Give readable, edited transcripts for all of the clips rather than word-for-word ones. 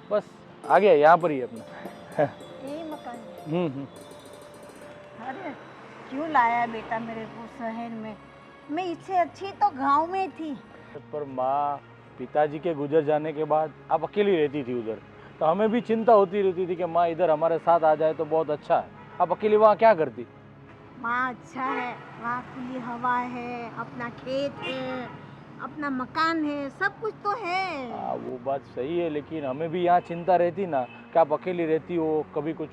बस आ गया, यहाँ पर ही है अपना। यही मकान है। हम्म। अरे क्यों लाया बेटा मेरे को शहर में? मैं इससे अच्छी तो गांव में थी। पर माँ, पिताजी के गुजर जाने के बाद आप अकेली रहती थी उधर, तो हमें भी चिंता होती रहती थी कि माँ इधर हमारे साथ आ जाए तो बहुत अच्छा है। आप अकेली वहाँ क्या करती? वहाँ अच्छा है, वहाँ खुली हवा है, अपना खेत है, अपना मकान है, सब कुछ तो है। हाँ वो बात सही है, लेकिन हमें भी यहाँ चिंता रहती ना कि आप अकेली रहती हो, कभी कुछ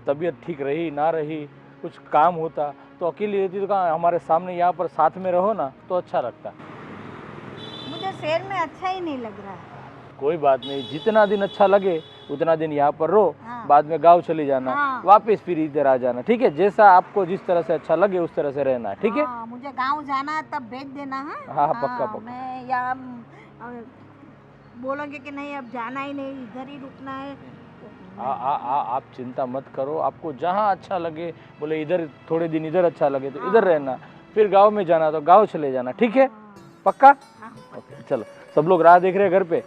तबीयत ठीक रही ना रही, कुछ काम होता तो अकेली रहती तो कहाँ, हमारे सामने यहाँ पर साथ में रहो ना तो अच्छा लगता। मुझे शहर में अच्छा ही नहीं लग रहा है। कोई बात नहीं, जितना दिन अच्छा लगे उतना दिन यहाँ पर रहो, हाँ। बाद में गांव चले जाना। हाँ। वापस फिर इधर आ जाना, ठीक है? जैसा आपको जिस तरह से अच्छा लगे उस तरह से रहना है, ठीक है? हाँ, मुझे गांव जाना है तब भेज देना। हाँ हाँ पक्का पक्का। मैं यहाँ बोलोगे कि नहीं अब जाना ही नहीं, इधर ही रुकना है। आप चिंता मत करो, आपको जहाँ अच्छा लगे, बोले इधर थोड़े दिन इधर अच्छा लगे तो इधर रहना, फिर गांव में जाना तो गांव चले जाना, ठीक है? पक्का? हाँ। ओके चलो, सब लोग राह देख रहे हैं घर पे।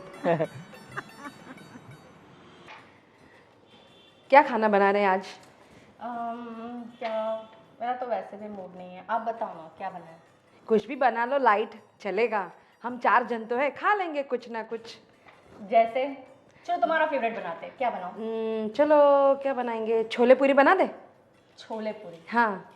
क्या खाना बना रहे हैं आज? क्या, मेरा तो वैसे भी मूड नहीं है, आप बताओ ना क्या बनाए। कुछ भी बना लो, लाइट चलेगा। हम 4 जन तो है, खा लेंगे कुछ ना कुछ। जैसे चलो तुम्हारा फेवरेट बनाते हैं, क्या बनाओ? चलो क्या बनाएंगे, छोले पूरी बना दे। छोले पूरी, हाँ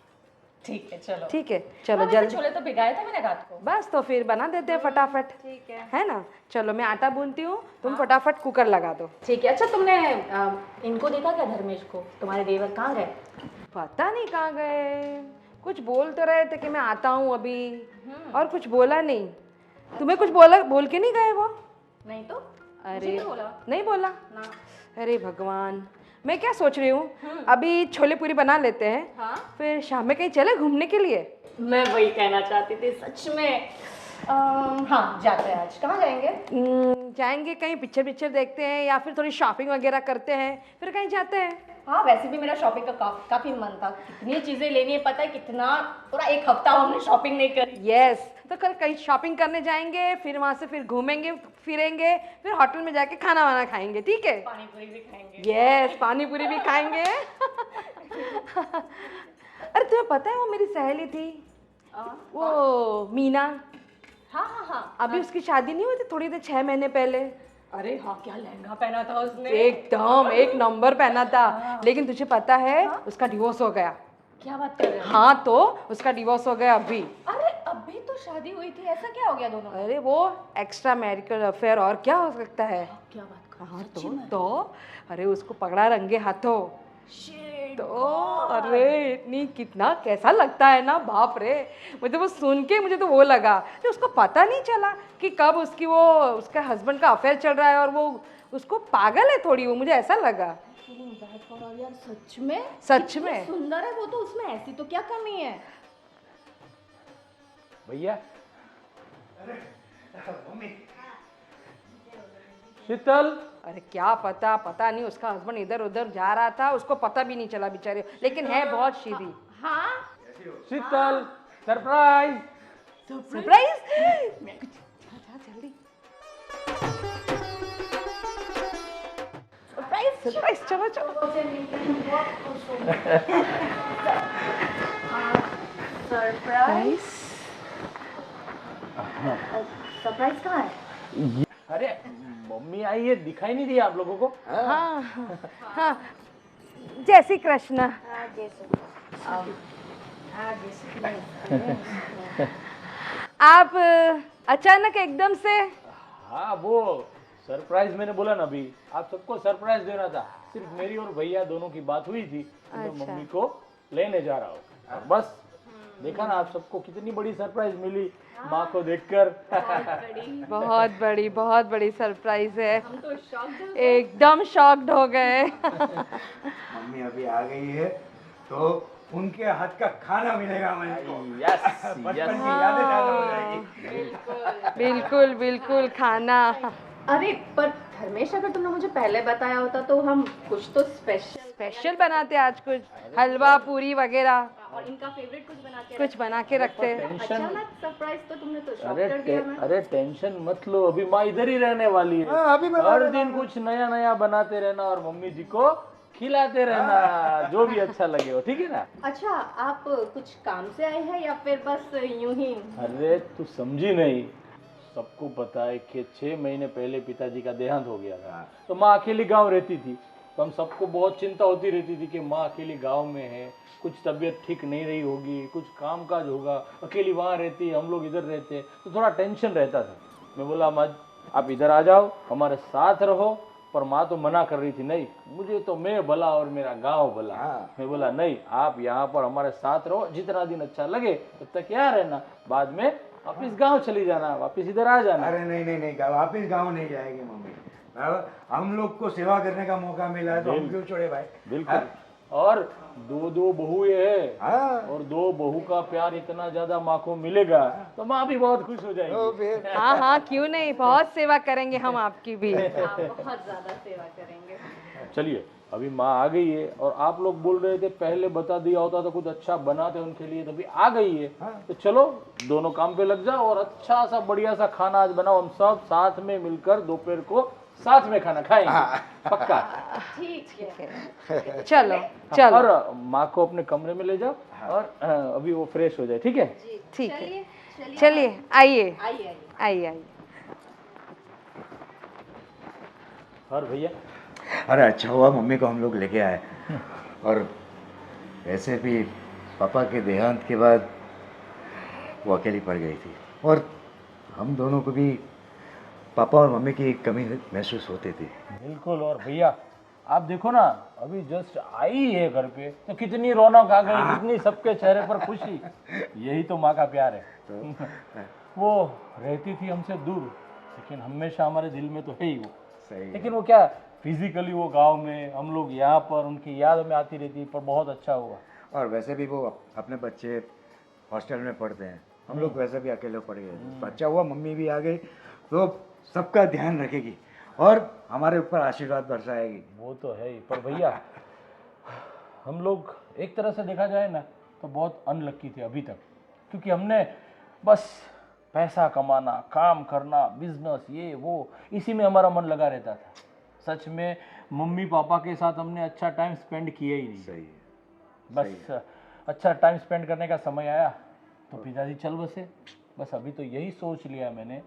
ठीक है चलो। ठीक है, चलो हाँ, वैसे जल्दी। छोले तो भिगाए थे मैंने रात को। बस तो फिर बना देते हैं फटाफट, ठीक है ना? चलो मैं आटा गूंथती हूँ, तुम फटाफट कुकर लगा दो। ठीक है। अच्छा तुमने इनको देखा क्या, धर्मेश को? तुम्हारे देवर कहाँ गए? पता नहीं कहाँ गए, कुछ बोल तो रहे थे कि मैं आता हूँ अभी, और कुछ बोला नहीं। तुम्हें कुछ बोल के नहीं गए वो? नहीं तो अरे नहीं बोला। नहीं बोला ना। अरे भगवान, मैं क्या सोच रही हूँ, अभी छोले पूरी बना लेते हैं, हाँ फिर शाम में कहीं चले घूमने के लिए। मैं वही कहना चाहती थी सच में। हाँ जाते हैं, आज कहाँ जाएंगे? जाएंगे कहीं, पिक्चर देखते हैं या फिर थोड़ी शॉपिंग वगैरह करते हैं, फिर कहीं जाते हैं। हाँ वैसे भी मेरा शॉपिंग का काफी मन था, कितनी चीजें लेनी है पता है, कितना पूरा एक हफ्ता हमने शॉपिंग नहीं करी। यस, तो कल कहीं शॉपिंग करने जाएंगे, फिर वहाँ से फिर घूमेंगे फिरेंगे, फिर होटल में जाके खाना वाना खाएंगे, ठीक है? पानी पूरी भी खाएंगे। यस, पानी पूरी भी खाएंगे। अरे तुम्हें पता है वो मेरी सहेली थी, वो मीना। हाँ हाँ हाँ। अभी उसकी शादी नहीं हुई थी थोड़ी देर, 6 महीने पहले। अरे हाँ, क्या लहंगा पहना था उसने, एकदम एक नंबर पहना था। लेकिन तुझे पता है उसका डिवोर्स हो गया। क्या बात कर रहे हो? हाँ तो उसका डिवोर्स हो गया अभी। अरे अभी तो शादी हुई थी, ऐसा क्या हो गया दोनों में? अरे वो एक्स्ट्रा मैरिटल अफेयर, और क्या हो सकता है? क्या बात कर? हाँ तो अरे उसको पकड़ा रंगे हाथों। तो अरे इतनी, कितना कैसा लगता है ना, बाप रे। मुझे वो सुन के मुझे तो वो लगा कि उसको पता नहीं चला कि कब उसका हस्बैंड का अफेयर चल रहा है, और वो उसको पागल है थोड़ी, वो मुझे ऐसा लगा। यार सच में, सच में सुंदर है वो तो, उसमें ऐसी तो क्या कमी है? भैया, शीतल। अरे क्या पता नहीं, उसका हस्बैंड इधर उधर जा रहा था, उसको पता भी नहीं चला बेचारे, लेकिन है बहुत सीधी। हाँ शीतल, सरप्राइज। सरप्राइज। जल्दी सरप्राइज, चलो सरप्राइज। सरप्राइज कहाँ है? अरे मम्मी आई है, दिखाई नहीं दिया आप लोगों को? हाँ हाँ, जय श्री कृष्ण। आप अचानक एकदम से? हाँ वो सरप्राइज मैंने बोला ना अभी, आप सबको सरप्राइज देना था। सिर्फ मेरी और भैया दोनों की बात हुई थी, तो मैं अच्छा। मम्मी को लेने जा रहा हूँ, और बस देखा ना आप सबको कितनी बड़ी सरप्राइज मिली माँ को देखकर। बहुत बड़ी सरप्राइज है, हम तो शॉक। एकदम शॉक्ड हो गए। मम्मी अभी आ गई है तो उनके हाथ का खाना मिलेगा मुझे। यस बचपन की यादें ताज़ा हो जाएगी। बिल्कुल बिल्कुल, खाना। अरे पर धर्मेश, अगर तुमने मुझे पहले बताया होता तो हम कुछ तो स्पेशल स्पेशल बनाते आज कुछ, हलवा पूरी वगैरह। और और इनका फेवरेट कुछ बना के कुछ बना के रखते हैं। टेंशन अचानक सरप्राइज तो तुमने तो शॉक अरे कर दिया मैं। अरे टेंशन मत लो, अभी माँ इधर ही रहने वाली है। हाँ, अभी बना हर देना। दिन कुछ नया नया बनाते रहना और मम्मी जी को खिलाते रहना, जो भी अच्छा लगे हो, ठीक है ना। अच्छा, आप कुछ काम से आए हैं या फिर बस यूं ही? अरे तू समझी नहीं, सबको पता है कि 6 महीने पहले पिताजी का देहांत हो गया था, तो माँ अकेली गांव रहती थी। तो हम सबको बहुत चिंता होती रहती थी कि माँ अकेली गांव में है, कुछ तबीयत ठीक नहीं रही होगी, कुछ काम काज होगा, अकेली वहाँ रहती है, हम लोग इधर रहते हैं, तो थोड़ा टेंशन रहता था। मैं बोला माँ आप इधर आ जाओ, हमारे साथ रहो। पर माँ तो मना कर रही थी, नहीं मुझे तो मैं भला और मेरा गांव भला। मैं बोला नहीं, आप यहाँ पर हमारे साथ रहो, जितना दिन अच्छा लगे तब तक यहाँ रहना, बाद में वापिस गांव चली जाना, वापिस इधर आ जाना। अरे नहीं नहीं नहीं, वापिस गाँव नहीं जाएगी मम्मी। अब हम लोग को सेवा करने का मौका मिला है तो हम क्यों छोड़े भाई। बिल्कुल। और दो बहुएं हैं, हाँ और 2 बहू का प्यार इतना ज्यादा माँ को मिलेगा तो माँ भी बहुत खुश हो तो जाएगी। फिर हाँ हाँ, क्यों नहीं, बहुत सेवा करेंगे हम आपकी भी। आप बहुत ज्यादा सेवा करेंगे। चलिए अभी माँ आ गई है, और आप लोग बोल रहे थे पहले बता दिया होता तो कुछ अच्छा बनाते उनके लिए, तो अभी आ गई है। तो चलो दोनों काम पे लग जाओ और अच्छा सा बढ़िया सा खाना आज बनाओ, हम सब साथ में मिलकर दोपहर को साथ में खाना खाएंगे, पक्का। ठीक है। चलो चलो, और माँ को अपने कमरे में ले जाओ, और अभी वो फ्रेश हो जाए, ठीक है। ठीक है, चलिए चलिए आइए आइए। आइए आइए। और भैया अरे अच्छा हुआ मम्मी को हम लोग लेके आए। और वैसे भी पापा के देहांत के बाद वो अकेली पड़ गई थी, और हम दोनों को भी पापा और मम्मी की कमी महसूस होती थी। बिल्कुल। और भैया आप देखो ना, अभी जस्ट आई है घर पे तो कितनी रौनक आ गई, कितनी सबके चेहरे पर खुशी। यही तो माँ का प्यार है। वो रहती थी हमसे दूर, लेकिन हमेशा हमारे दिल में तो है ही वो। सही है। लेकिन वो क्या, फिजिकली वो गांव में, हम लोग यहाँ पर, उनकी याद में आती रहती, पर बहुत अच्छा हुआ। और वैसे भी वो अपने बच्चे हॉस्टल में पढ़ते हैं, हम लोग वैसे भी अकेले पड़ गए। तो अच्छा हुआ मम्मी भी आ गई, तो सबका ध्यान रखेगी और हमारे ऊपर आशीर्वाद बरसाएगी। वो तो है ही। पर भैया हम लोग एक तरह से देखा जाए ना तो बहुत अनलक्की थे अभी तक, क्योंकि हमने बस पैसा कमाना, काम करना, बिजनेस, ये वो, इसी में हमारा मन लगा रहता था। सच में मम्मी पापा के साथ हमने अच्छा टाइम स्पेंड किया ही नहीं। सही है। बस अच्छा टाइम स्पेंड करने का समय आया तो पिताजी चल बसे। बस अभी तो यही सोच लिया मैंने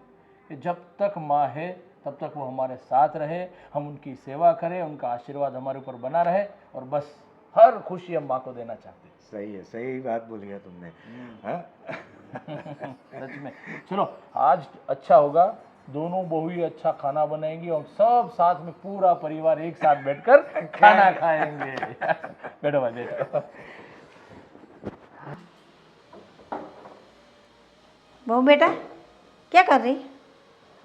कि जब तक माँ है तब तक वो हमारे साथ रहे, हम उनकी सेवा करें, उनका आशीर्वाद हमारे ऊपर बना रहे, और बस हर खुशी हम माँ को देना चाहते हैं। सही है, सही बात बोली है तुमने। हाँ? सच में। चलो आज अच्छा होगा, दोनों बहू ही अच्छा खाना बनाएंगी और सब साथ में पूरा परिवार एक साथ बैठकर खाना खाएंगे। बैठो भाई बैठो। बहू बेटा क्या कर रही?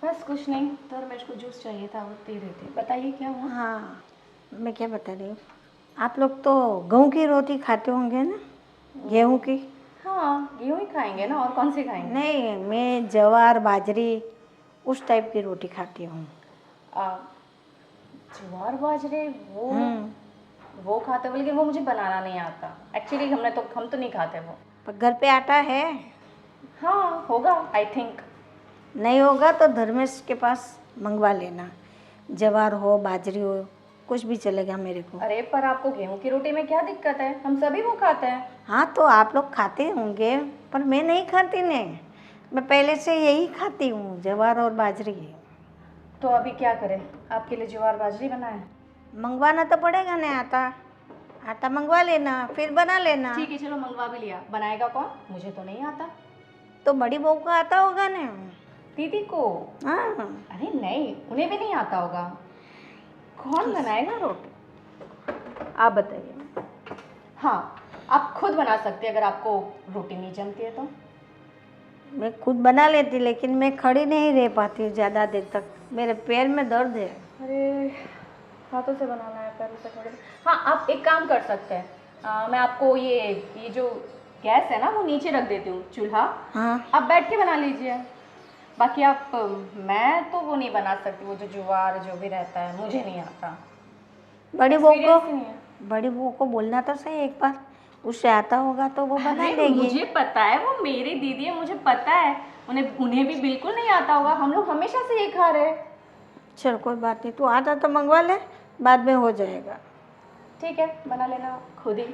बस कुछ नहीं, धर्मेश को जूस चाहिए था, वो दे रही थी। बताइए क्या हुआ? हाँ, मैं क्या बता रही हूँ, आप लोग तो गेहूँ की रोटी खाते होंगे ना? गेहूँ की? हाँ, गेहूँ ही खाएंगे ना, और कौन सी खाएंगे? नहीं, मैं जवार बाजरी उस टाइप की रोटी खाती हूँ। ज्वार बाजरे वो खाते हो, लेकिन वो मुझे बनाना नहीं आता एक्चुअली। हम तो नहीं खाते वो। पर घर पे आटा है? हाँ होगा, आई थिंक। नहीं होगा तो धर्मेश के पास मंगवा लेना, जवार हो बाजरी हो कुछ भी चलेगा मेरे को। अरे पर आपको गेहूं की रोटी में क्या दिक्कत है? हम सभी वो खाते हैं। हाँ तो आप लोग खाते होंगे, पर मैं नहीं खाती ने, मैं पहले से यही खाती हूँ, जवार और बाजरी। तो अभी क्या करें? आपके लिए ज्वार बाजरी बनाए? मंगवाना तो पड़ेगा ना आटा, आटा मंगवा लेना फिर बना लेना। ठीक है चलो, मंगवा भी लिया। बनाएगा कौन? मुझे तो नहीं आता। तो बड़ी बहू को आता होगा ना? दीदी को? हाँ। अरे नहीं, उन्हें भी नहीं आता होगा। कौन बनाएगा रोटी? आप बताइए। हाँ, आप खुद बना सकते हैं अगर आपको रोटी नहीं जमती है तो। मैं खुद बना लेती, लेकिन मैं खड़ी नहीं रह पाती ज़्यादा देर तक, मेरे पैर में दर्द है। अरे हाथों से बनाना है, पैरों से थोड़े। हाँ, आप एक काम कर सकते हैं, मैं आपको ये जो गैस है ना वो नीचे रख देती हूँ, चूल्हा। हाँ। आप बैठ के बना लीजिए। बाकी आप मैं तो वो नहीं बना सकती, वो जो ज्वार जो भी रहता है मुझे नहीं आता। बड़ी बहू Experience ही नहीं है। को बोलना तो सही एक बार, उसे आता होगा तो वो बना अरे लेगी। मुझे पता है, वो मेरी दीदी है, मुझे पता है। उन्हें उन्हें भी बिल्कुल नहीं आता होगा, हम लोग हमेशा से ये खा रहे हैं। चल कोई बात नहीं, तू आता तो मंगवा ले, बाद में हो जाएगा। ठीक है, बना लेना खुद ही।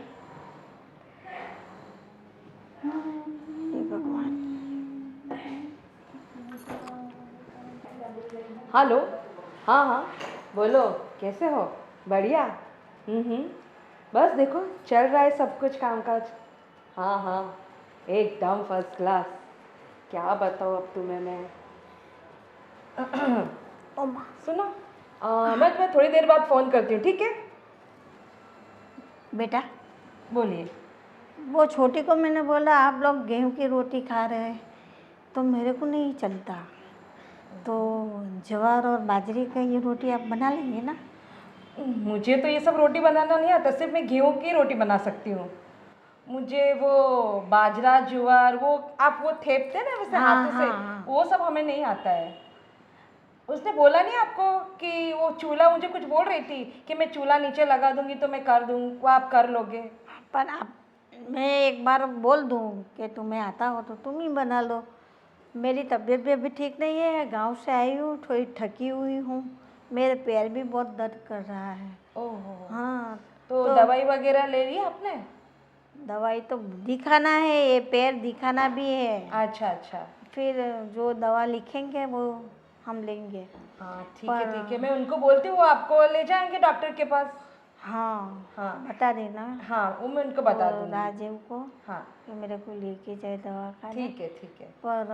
हे भगवान। हेलो। हाँ हाँ, बोलो कैसे हो? बढ़िया। बस देखो चल रहा है सब कुछ कामकाज। हाँ हाँ, एकदम फर्स्ट क्लास। क्या बताऊँ अब तुम्हें मैं। ओमा, सुनो, मैं तुम्हें थोड़ी देर बाद फ़ोन करती हूँ, ठीक है? बेटा बोलिए। वो छोटी को मैंने बोला आप लोग गेहूं की रोटी खा रहे हैं, तो मेरे को नहीं चलता, तो ज्वार और बाजरे का ये रोटी आप बना लेंगे ना? मुझे तो ये सब रोटी बनाना नहीं आता, सिर्फ मैं गेहूं की रोटी बना सकती हूँ। मुझे वो बाजरा ज्वार वो आप वो थेपते हैं ना वैसे हाँ, हाथों से, हाँ। वो सब हमें नहीं आता है। उसने बोला नहीं आपको कि वो चूल्हा, मुझे कुछ बोल रही थी कि मैं चूल्हा नीचे लगा दूंगी तो मैं कर दूँ, वो आप कर लोगे? पर आप, मैं एक बार बोल दूँ कि तुम्हें आता हो तो तुम ही बना लो। मेरी तबीयत भी अभी ठीक नहीं है, गांव से आई हूँ, थोड़ी थकी हुई हूँ, मेरे पैर भी बहुत दर्द कर रहा है। ओहो, हाँ तो तो दवाई वगैरह ले ली आपने? दवाई तो दिखाना है, ये पैर दिखाना भी है, अच्छा अच्छा। फिर जो दवा लिखेंगे वो हम लेंगे। हाँ ठीक है ठीक है, मैं उनको बोलती हूँ, आपको ले जाएंगे डॉक्टर के पास। हाँ हाँ बता देना। हाँ, वो मैं उनको बता वो दूंगी। राजीव को हाँ कि मेरे को लेके जाए दवा खाने। ठीक है ठीक है। पर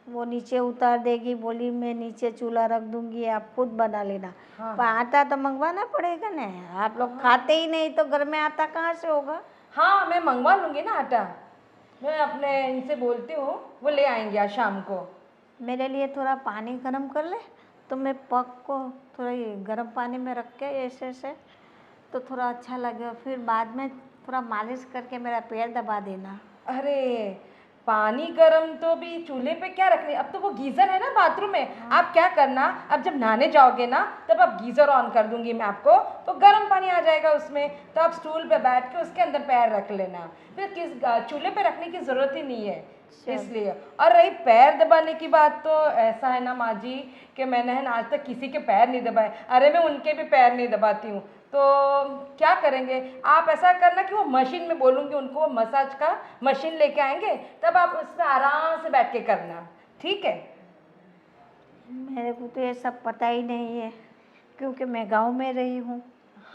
वो नीचे उतार देगी, बोली मैं नीचे चूल्हा रख दूंगी, आप खुद बना लेना। हाँ पर आटा तो मंगवाना पड़ेगा ना, आप लोग खाते ही नहीं तो घर में आटा कहाँ से होगा? हाँ मैं मंगवा लूँगी ना आटा, मैं अपने इनसे बोलती हूँ, वो ले आएंगे आज शाम को। मेरे लिए थोड़ा पानी गर्म कर ले, तो मैं पग को थोड़ा ये गर्म पानी में रख के ऐसे ऐसे, तो थोड़ा अच्छा लगेगा, फिर बाद में थोड़ा मालिश करके मेरा पैर दबा देना। अरे पानी गर्म तो भी चूल्हे पे क्या रखने, अब तो वो गीज़र है ना बाथरूम में। आप क्या करना, अब जब नहाने जाओगे ना तब आप गीज़र ऑन कर दूंगी मैं आपको, तो गर्म पानी आ जाएगा उसमें, तो आप स्टूल पे बैठ के उसके अंदर पैर रख लेना, फिर किस चूल्हे पे रखने की ज़रूरत ही नहीं है इसलिए। और रही पैर दबाने की बात, तो ऐसा है ना माँ जी कि मैंने है ना आज तक किसी के पैर नहीं दबाए। अरे मैं उनके भी पैर नहीं दबाती हूँ, तो क्या करेंगे आप, ऐसा करना कि वो मशीन में बोलूँगी उनको, वो मसाज का मशीन लेके आएंगे, तब आप उसमें आराम से बैठ के करना, ठीक है? मेरे को तो ये सब पता ही नहीं है, क्योंकि मैं गांव में रही हूँ।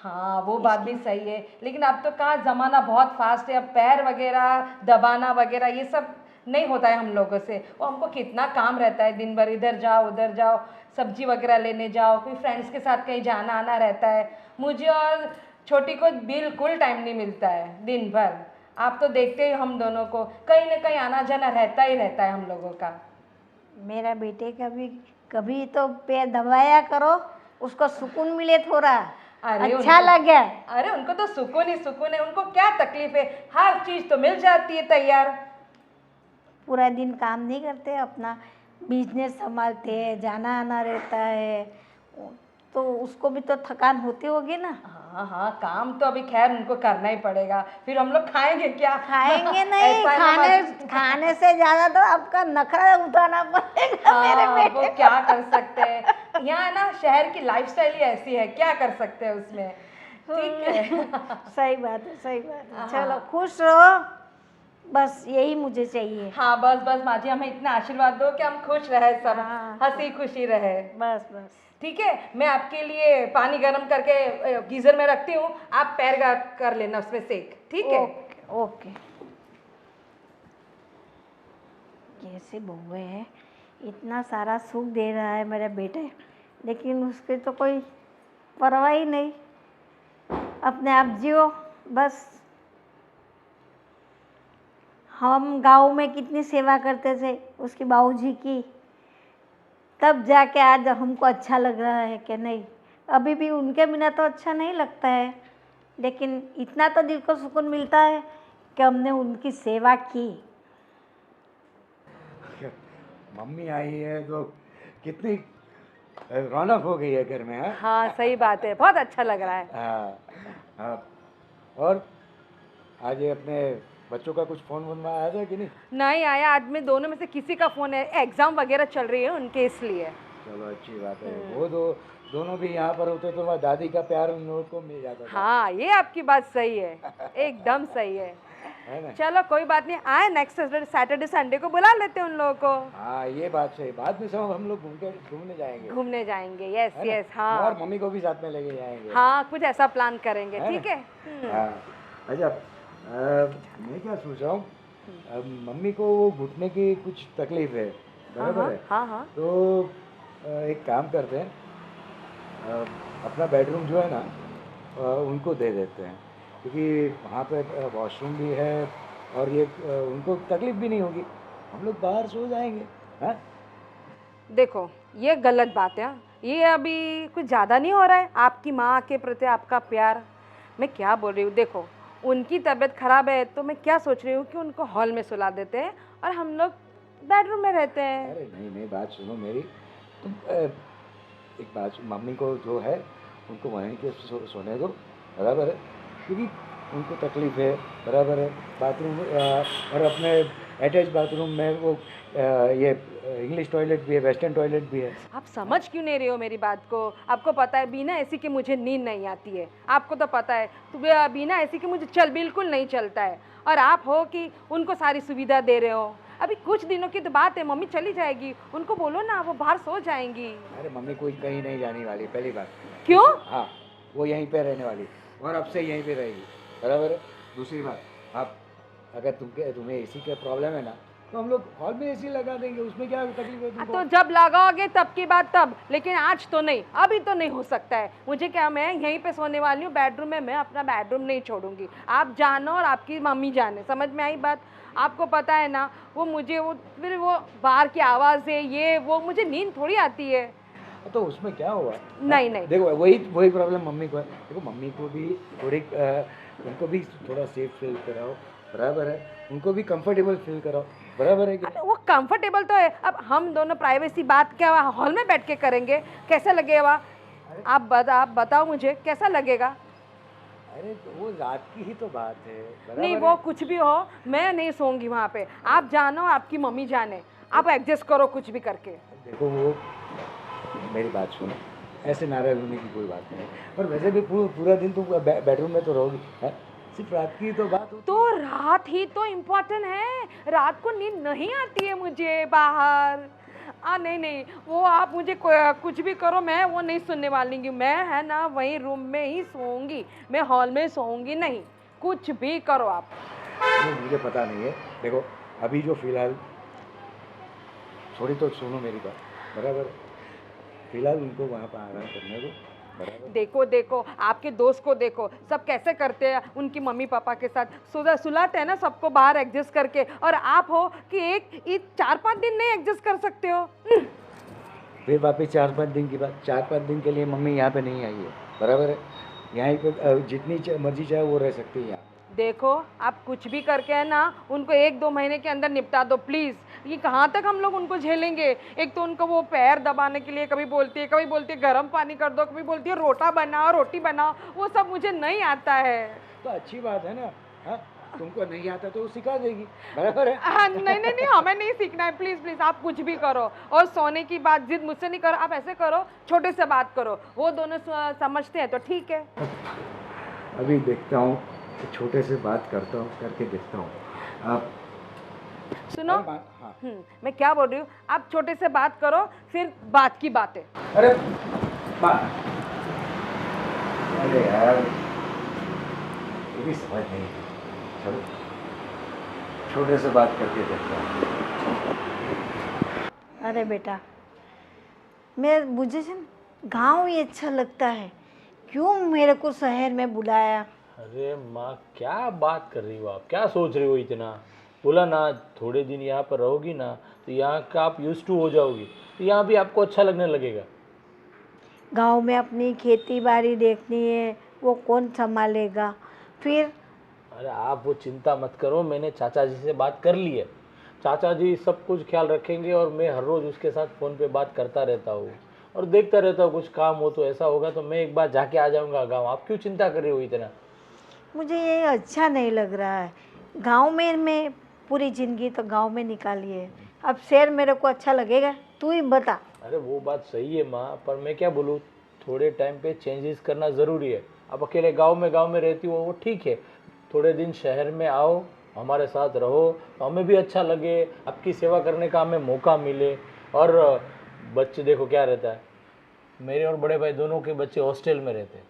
हाँ वो बात भी सही है, लेकिन अब तो कहाँ ज़माना बहुत फास्ट है, अब पैर वगैरह दबाना वगैरह ये सब नहीं होता है हम लोगों से। वो हमको कितना काम रहता है, दिन भर इधर जाओ उधर जाओ, सब्जी वगैरह लेने जाओ, कोई फ्रेंड्स के साथ कहीं जाना आना रहता है। मुझे और छोटी को बिल्कुल टाइम नहीं मिलता है दिन भर। आप तो देखते ही हम दोनों को कहीं ना कहीं आना जाना रहता ही रहता है हम लोगों का। मेरा बेटे का भी कभी तो पैर दबाया करो, उसको सुकून मिले थोड़ा, अरे अच्छा लगे। अरे उनको तो सुकून ही सुकून है, उनको क्या तकलीफ है, हर चीज़ तो मिल जाती है तैयार। पूरा दिन काम नहीं करते, अपना बिजनेस संभालते हैं, जाना आना रहता है, तो उसको भी तो थकान होती होगी ना। हाँ हाँ, काम तो अभी खैर उनको करना ही पड़ेगा, फिर हम लोग खाएंगे क्या? खाएंगे नहीं, ऐसा है ना खाने माँ- खाने से ज्यादा तो आपका नखरा उठाना पड़ेगा मेरे हाँ, बेटे वो क्या कर सकते हैं, यहाँ ना शहर की लाइफस्टाइल ही ऐसी है, क्या कर सकते हैं उसमें। ठीक है। सही बात है, सही बात है। हाँ। चलो खुश रहो, बस यही मुझे चाहिए। हाँ बस बस माँ जी, हमें इतना आशीर्वाद दो कि हम खुश रहे, सब हाँ। हंसी खुशी रहे। बस बस। ठीक है, मैं आपके लिए पानी गर्म करके गीजर में रखती हूँ, आप पैर कर लेना उसमें सेक, ठीक है? Okay okay. कैसे बहुए है, इतना सारा सुख दे रहा है मेरे बेटे, लेकिन उसके तो कोई परवाह ही नहीं, अपने आप जियो बस। हम गांव में कितनी सेवा करते थे उसकी बाबूजी की, तब जाके आज हमको अच्छा लग रहा है कि नहीं, अभी भी उनके बिना तो अच्छा नहीं लगता है, लेकिन इतना तो दिल को सुकून मिलता है कि हमने उनकी सेवा की। मम्मी आई है तो कितनी रौनक हो गई है घर में। हाँ हाँ सही बात है, बहुत अच्छा लग रहा है। हाँ, हाँ। और आज ये अपने बच्चों का कुछ फ़ोन वोन में आया था कि नहीं? नहीं आया, आज में दोनों में से किसी का फ़ोन है, एग्ज़ाम वगैरह चल रही है उनके, इसलिए। चलो अच्छी बात है। वो दोनों भी यहाँ पर होते तो मैं दादी का प्यार उन लोगों को मिल जाता था, हाँ, ये आपकी बात सही है, एकदम सही है। है ना? चलो कोई बात नहीं, आए नेक्स्ट सैटरडे संडे को बुला लेते हैं उन लोगों को। हाँ ये बात सही। बाद में सब हम लोग घूमने जाएंगे, घूमने जाएंगे, यस है ना? यस, हाँ और मम्मी को भी साथ में लेके जाएंगे। हाँ, कुछ ऐसा प्लान करेंगे, है ठीक ना? है। हाँ। अच्छा, मैं क्या सोच रहा हूँ, मम्मी को वो घुटने की कुछ तकलीफ है, बराबर है? हाँ हाँ, तो एक काम करते हैं, अपना बेडरूम जो है ना उनको दे देते हैं, क्योंकि वहाँ पे वॉशरूम भी है और ये उनको तकलीफ भी नहीं होगी, हम लोग बाहर सो जाएंगे। हाँ देखो ये गलत बात है, ये अभी कुछ ज़्यादा नहीं हो रहा है, आपकी माँ के प्रति आपका प्यार। मैं क्या बोल रही हूँ, देखो उनकी तबीयत खराब है तो मैं क्या सोच रही हूँ कि उनको हॉल में सुला देते हैं और हम लोग बेडरूम में रहते हैं। अरे नहीं नहीं, बात सुनो मेरी, तुम एक बात, मम्मी को जो है उनको वहीं के सोने दो, बराबर है? क्योंकि उनको तकलीफ है, बराबर है? बाथरूम और अपने अटैच बाथरूम में वो ये इंग्लिश टॉयलेट भी है, वेस्टर्न टॉयलेट भी है। आप समझ क्यों नहीं रहे हो मेरी बात को? आपको पता है बिना एसी के मुझे नींद नहीं आती है, आपको तो पता है, तो बिना एसी के मुझे बिल्कुल नहीं चलता है। और आप हो कि उनको सारी सुविधा दे रहे हो। अभी कुछ दिनों की तो बात है, मम्मी चली जाएगी, उनको बोलो ना, वो बाहर सो जाएंगी। अरे मम्मी कोई कहीं नहीं जाने वाली, पहली बात। क्यों? हाँ, वो यहीं पे रहने वाली और अब से यहीं पे रहेगी, बराबर है? दूसरी बात, आप अगर तुम्हें एसी का प्रॉब्लम है ना, तो हम लोग हॉल में एसी लगा देंगे, उसमें क्या तकलीफ है तुमको? तो जब लगाओगे तब की बात तब, लेकिन आज तो नहीं, अभी तो नहीं हो सकता है। मुझे क्या, मैं यहीं पे सोने वाली हूँ बेडरूम में, मैं अपना बेडरूम नहीं छोड़ूंगी। आप जानो और आपकी मम्मी जाने, समझ में आई बात? आपको पता है ना, वो मुझे वो फिर वो बाहर की आवाज़ है, ये वो, मुझे नींद थोड़ी आती है। तो उसमें क्या हुआ? नहीं नहीं, देखो वही प्रॉब्लम मम्मी को है। देखो मम्मी को भी थोड़ी उनको भी थोड़ा सेफ फील कराओ, बराबर है? उनको भी कंफर्टेबल फील कराओ, बराबर है कि? वो कंफर्टेबल तो है, अब हम दोनों प्राइवेसी बात क्या हॉल में बैठ के करेंगे, कैसा लगेगा? आप बताओ मुझे कैसा लगेगा? अरे तो वो रात की ही तो बात है, बराबर नहीं, है? वो कुछ भी हो, मैं नहीं सोऊंगी वहाँ पे। आप जानो, आपकी मम्मी जाने, आप एडजस्ट करो कुछ भी करके। देखो वो, मेरी बात सुनो, ऐसे नाराज होने की कोई बात नहीं है। और वैसे भी पूरा दिन तुम बेडरूम में तो रहोगी, है? सिर्फ रात की तो बात होती तो रात ही तो इम्पोर्टेंट है, रात को नींद नहीं आती है मुझे बाहर। नहीं नहीं, वो आप मुझे कुछ भी करो, मैं वो नहीं सुनने वाली हूँ। मैं है ना वहीं रूम में ही सोऊंगी, मैं हॉल में सोऊंगी नहीं, कुछ भी करो आप। है। मुझे पता नहीं है। देखो अभी जो फिलहाल, थोड़ी तो सुनो मेरी बात, बराबर है? फिलहाल उनको वहाँ पर आराम करने दो, बराबर? देखो देखो, आपके दोस्त को देखो, सब कैसे करते हैं उनकी मम्मी पापा के साथ, सुलाते हैं ना सबको बाहर एडजस्ट करके, और आप हो कि एक 4-5 दिन नहीं एडजस्ट कर सकते हो। फिर वापस 4-5 दिन की बात, 4-5 दिन के लिए मम्मी यहाँ पे नहीं आई है, बराबर है? यहाँ पे जितनी मर्जी चाहे वो रह सकती है यहाँ। देखो आप कुछ भी करके है ना, उनको 1-2 महीने के अंदर निपटा दो प्लीज़। ये कहाँ तक हम लोग उनको झेलेंगे? एक तो उनको वो पैर दबाने के लिए कभी बोलती है गर्म पानी कर दो, कभी बोलती है रोटी बनाओ, वो सब मुझे नहीं आता है। तो अच्छी बात है ना, हाँ? तुमको नहीं आता तो वो सिखा देगी, बराबर है? हाँ, नहीं नहीं नहीं, हमें नहीं सीखना है, प्लीज़ प्लीज़ आप कुछ भी करो। और सोने की बात जिद मुझसे नहीं करो, आप ऐसे करो, छोटे से बात करो, वो दोनों समझते हैं तो ठीक है। अभी देखता हूँ, छोटे से बात करता हूँ, करके देखता हूँ। आप सुनो, हाँ। मैं क्या बोल रही हूँ, आप छोटे से बात करो, फिर बात की बात है। अरे अरे यार, ये भी समझ नहीं। चलो छोटे से बात करके देखता हूँ। अरे बेटा, मुझे गांव ही अच्छा लगता है, क्यों मेरे को शहर में बुलाया? अरे माँ, क्या बात कर रही हो आप? क्या सोच रही हो इतना? बोला ना, थोड़े दिन यहाँ पर रहोगी ना तो यहाँ का आप यूज टू हो जाओगी, तो यहाँ भी आपको अच्छा लगने लगेगा। गांव में अपनी खेती बाड़ी देखनी है, वो कौन संभालेगा फिर? अरे आप वो चिंता मत करो, मैंने चाचा जी से बात कर ली है, चाचा जी सब कुछ ख्याल रखेंगे। और मैं हर रोज़ उसके साथ फ़ोन पे बात करता रहता हूँ और देखता रहता हूँ, कुछ काम हो तो ऐसा होगा तो मैं एक बार जाके आ जाऊँगा गाँव। आप क्यों चिंता कर रही हो इतना? मुझे ये अच्छा नहीं लग रहा है। गांव में मैं पूरी ज़िंदगी तो गांव में निकाली है, अब शहर मेरे को अच्छा लगेगा? तू ही बता। अरे वो बात सही है माँ, पर मैं क्या बोलूँ, थोड़े टाइम पे चेंजेस करना ज़रूरी है। आप अकेले गांव में रहती हो वो ठीक है, थोड़े दिन शहर में आओ, हमारे साथ रहो, तो हमें भी अच्छा लगे, आपकी सेवा करने का हमें मौका मिले। और बच्चे देखो क्या रहता है, मेरे और बड़े भाई दोनों के बच्चे हॉस्टल में रहते हैं,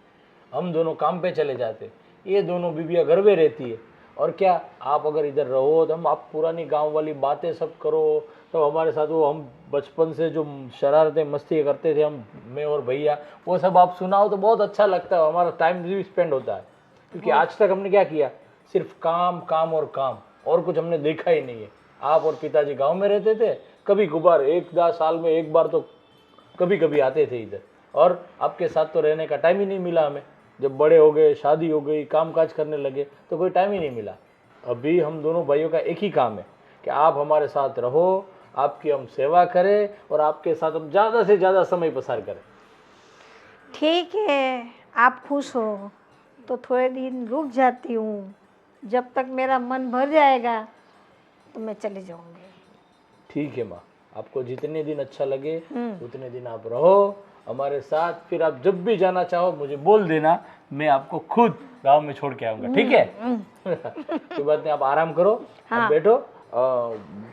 हम दोनों काम पे चले जाते, ये दोनों बीबियाँ घर में रहती है। और क्या, आप अगर इधर रहो तो हम आप पुरानी गांव वाली बातें सब करो, तो हमारे साथ वो हम बचपन से जो शरारतें मस्ती करते थे हम, मैं और भैया, वो सब आप सुनाओ तो बहुत अच्छा लगता है, हमारा टाइम भी स्पेंड होता है। क्योंकि आज तक हमने क्या किया, सिर्फ काम काम और काम, और कुछ हमने देखा ही नहीं है। आप और पिताजी गांव में रहते थे, कभी कभार एक 10 साल में एक बार तो कभी कभी आते थे इधर, और आपके साथ तो रहने का टाइम ही नहीं मिला हमें। जब बड़े हो गए, शादी हो गई, काम काज करने लगे, तो कोई टाइम ही नहीं मिला। अभी हम दोनों भाइयों का एक ही काम है कि आप हमारे साथ रहो, आपकी हम सेवा करें, और आपके साथ हम ज़्यादा से ज़्यादा समय पसार करें। ठीक है, आप खुश हो तो थोड़े दिन रुक जाती हूँ, जब तक मेरा मन भर जाएगा तो मैं चली जाऊँगी। ठीक है माँ, आपको जितने दिन अच्छा लगे उतने दिन आप रहो हमारे साथ, फिर आप जब भी जाना चाहो मुझे बोल देना, मैं आपको खुद गांव में छोड़ के आऊँगा, ठीक है? कोई बात नहीं, आप आराम करो, आप बैठो,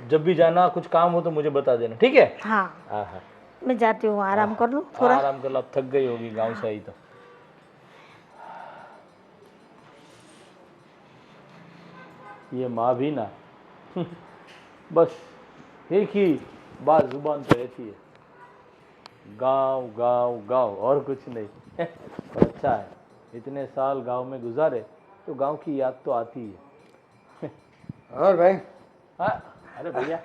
जब भी जाना कुछ काम हो तो मुझे बता देना, ठीक है? हाँ, हाँ हाँ, मैं जाती हूँ, आराम कर लूँ थोड़ा। आराम कर लो, आप थक गई होगी गांव से आई तो। ये माँ भी ना बस एक ही बात जुबान पे रहती है, गांव गांव गांव, और कुछ नहीं। पर अच्छा है, इतने साल गांव में गुजारे तो गांव की याद तो आती है। और भाई हाँ, अरे भैया,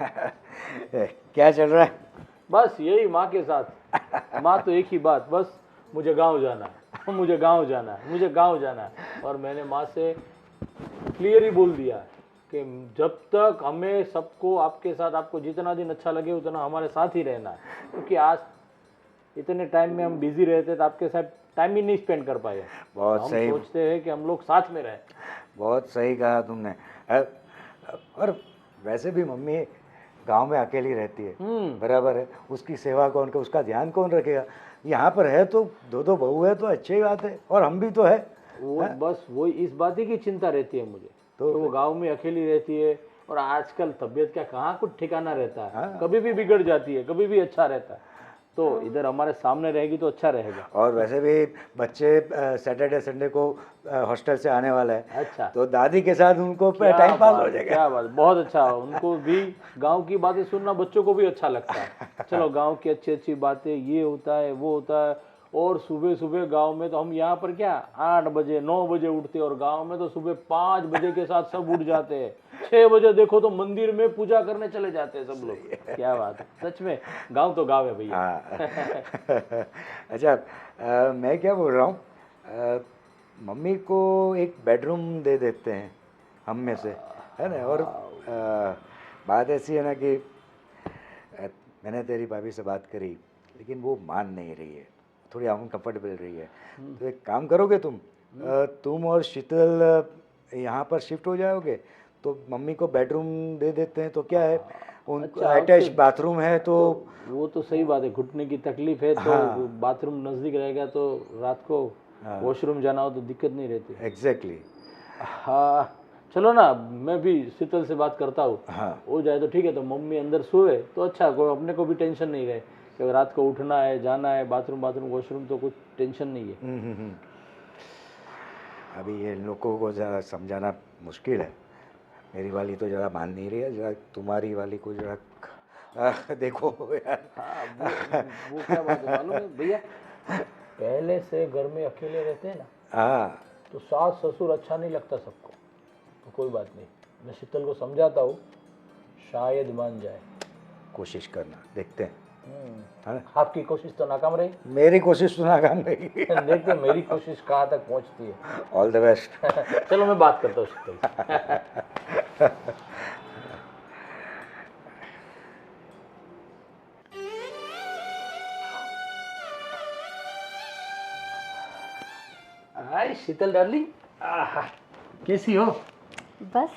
क्या चल रहा है? बस यही माँ के साथ, माँ तो एक ही बात, बस मुझे गांव जाना है, मुझे गांव जाना है, मुझे गांव जाना है। और मैंने माँ से क्लियर ही बोल दिया कि जब तक हमें सबको आपके साथ, आपको जितना दिन अच्छा लगे उतना हमारे साथ ही रहना है। क्योंकि आज इतने टाइम में हम बिजी रहते तो आपके साथ टाइम ही नहीं स्पेंड कर पाए। बहुत हम सही, सोचते हैं कि हम लोग साथ में रहें। बहुत सही कहा तुमने। और वैसे भी मम्मी गांव में अकेली रहती है, बराबर है, उसकी सेवा कौन कर, उसका ध्यान कौन रखेगा? यहाँ पर है तो दो बहू है तो अच्छी बात है, और हम भी तो है। वो बस वही इस बात ही की चिंता रहती है मुझे, तो वो गांव में अकेली रहती है, और आजकल तबीयत का कहाँ कुछ ठिकाना रहता है, कभी भी बिगड़ जाती है, कभी भी अच्छा रहता है। तो इधर हमारे सामने रहेगी तो अच्छा रहेगा। और वैसे भी बच्चे सैटरडे संडे को हॉस्टल से आने वाला है, अच्छा, तो दादी के साथ उनको टाइम पास हो जाएगा। क्या बात, बहुत अच्छा, उनको भी गांव की बातें सुनना बच्चों को भी अच्छा लगता है। चलो, गांव की अच्छी अच्छी बातें, ये होता है वो होता है। और सुबह सुबह गांव में तो हम यहाँ पर क्या 8 बजे 9 बजे उठते, और गांव में तो सुबह 5 बजे के साथ सब उठ जाते हैं। 6 बजे देखो तो मंदिर में पूजा करने चले जाते हैं सब लोग। क्या बात है, सच में गांव तो गांव है भैया। हाँ। अच्छा, मैं क्या बोल रहा हूँ, मम्मी को एक बेडरूम दे देते हैं हम में से, है ना? और बात ऐसी है ना कि मैंने तेरी भाभी से बात करी, लेकिन वो मान नहीं रही है, थोड़ी अनकम्फर्टेबल रही है। तो एक काम करोगे तुम और शीतल यहाँ पर शिफ्ट हो जाओगे, तो मम्मी को बेडरूम दे देते हैं, तो क्या है, उनको अटैच बाथरूम है, तो वो तो सही बात है, घुटने की तकलीफ है तो बाथरूम नज़दीक रहेगा, तो रात को वॉशरूम जाना हो तो दिक्कत नहीं रहती। एग्जैक्टली। हाँ, चलो ना, मैं भी शीतल से बात करता हूँ। हाँ, हो जाए तो ठीक है, तो मम्मी अंदर सोए तो अच्छा, कोई अपने को भी टेंशन नहीं रहे कि रात को उठना है, जाना है, बाथरूम वॉशरूम, तो कुछ टेंशन नहीं है। अभी ये लोगों को ज़रा समझाना मुश्किल है। मेरी वाली तो ज़रा मान नहीं रही है, ज़रा तुम्हारी वाली को ज़रा देखो यार। हाँ, वो क्या बात है मालूम है भैया, पहले से घर में अकेले रहते हैं ना, हाँ, तो सास ससुर अच्छा नहीं लगता सबको। तो कोई बात नहीं, मैं शीतल को समझाता हूँ, शायद मान जाए। कोशिश करना, देखते हैं। आपकी कोशिश तो नाकाम रही, मेरी कोशिश तो नाकाम रही। देखते हैं मेरी कोशिश कहाँ तक पहुँचती है। All the best. चलो, मैं बात करता हूँ शीतल से। हाय शीतल डार्लिंग, कैसी हो? बस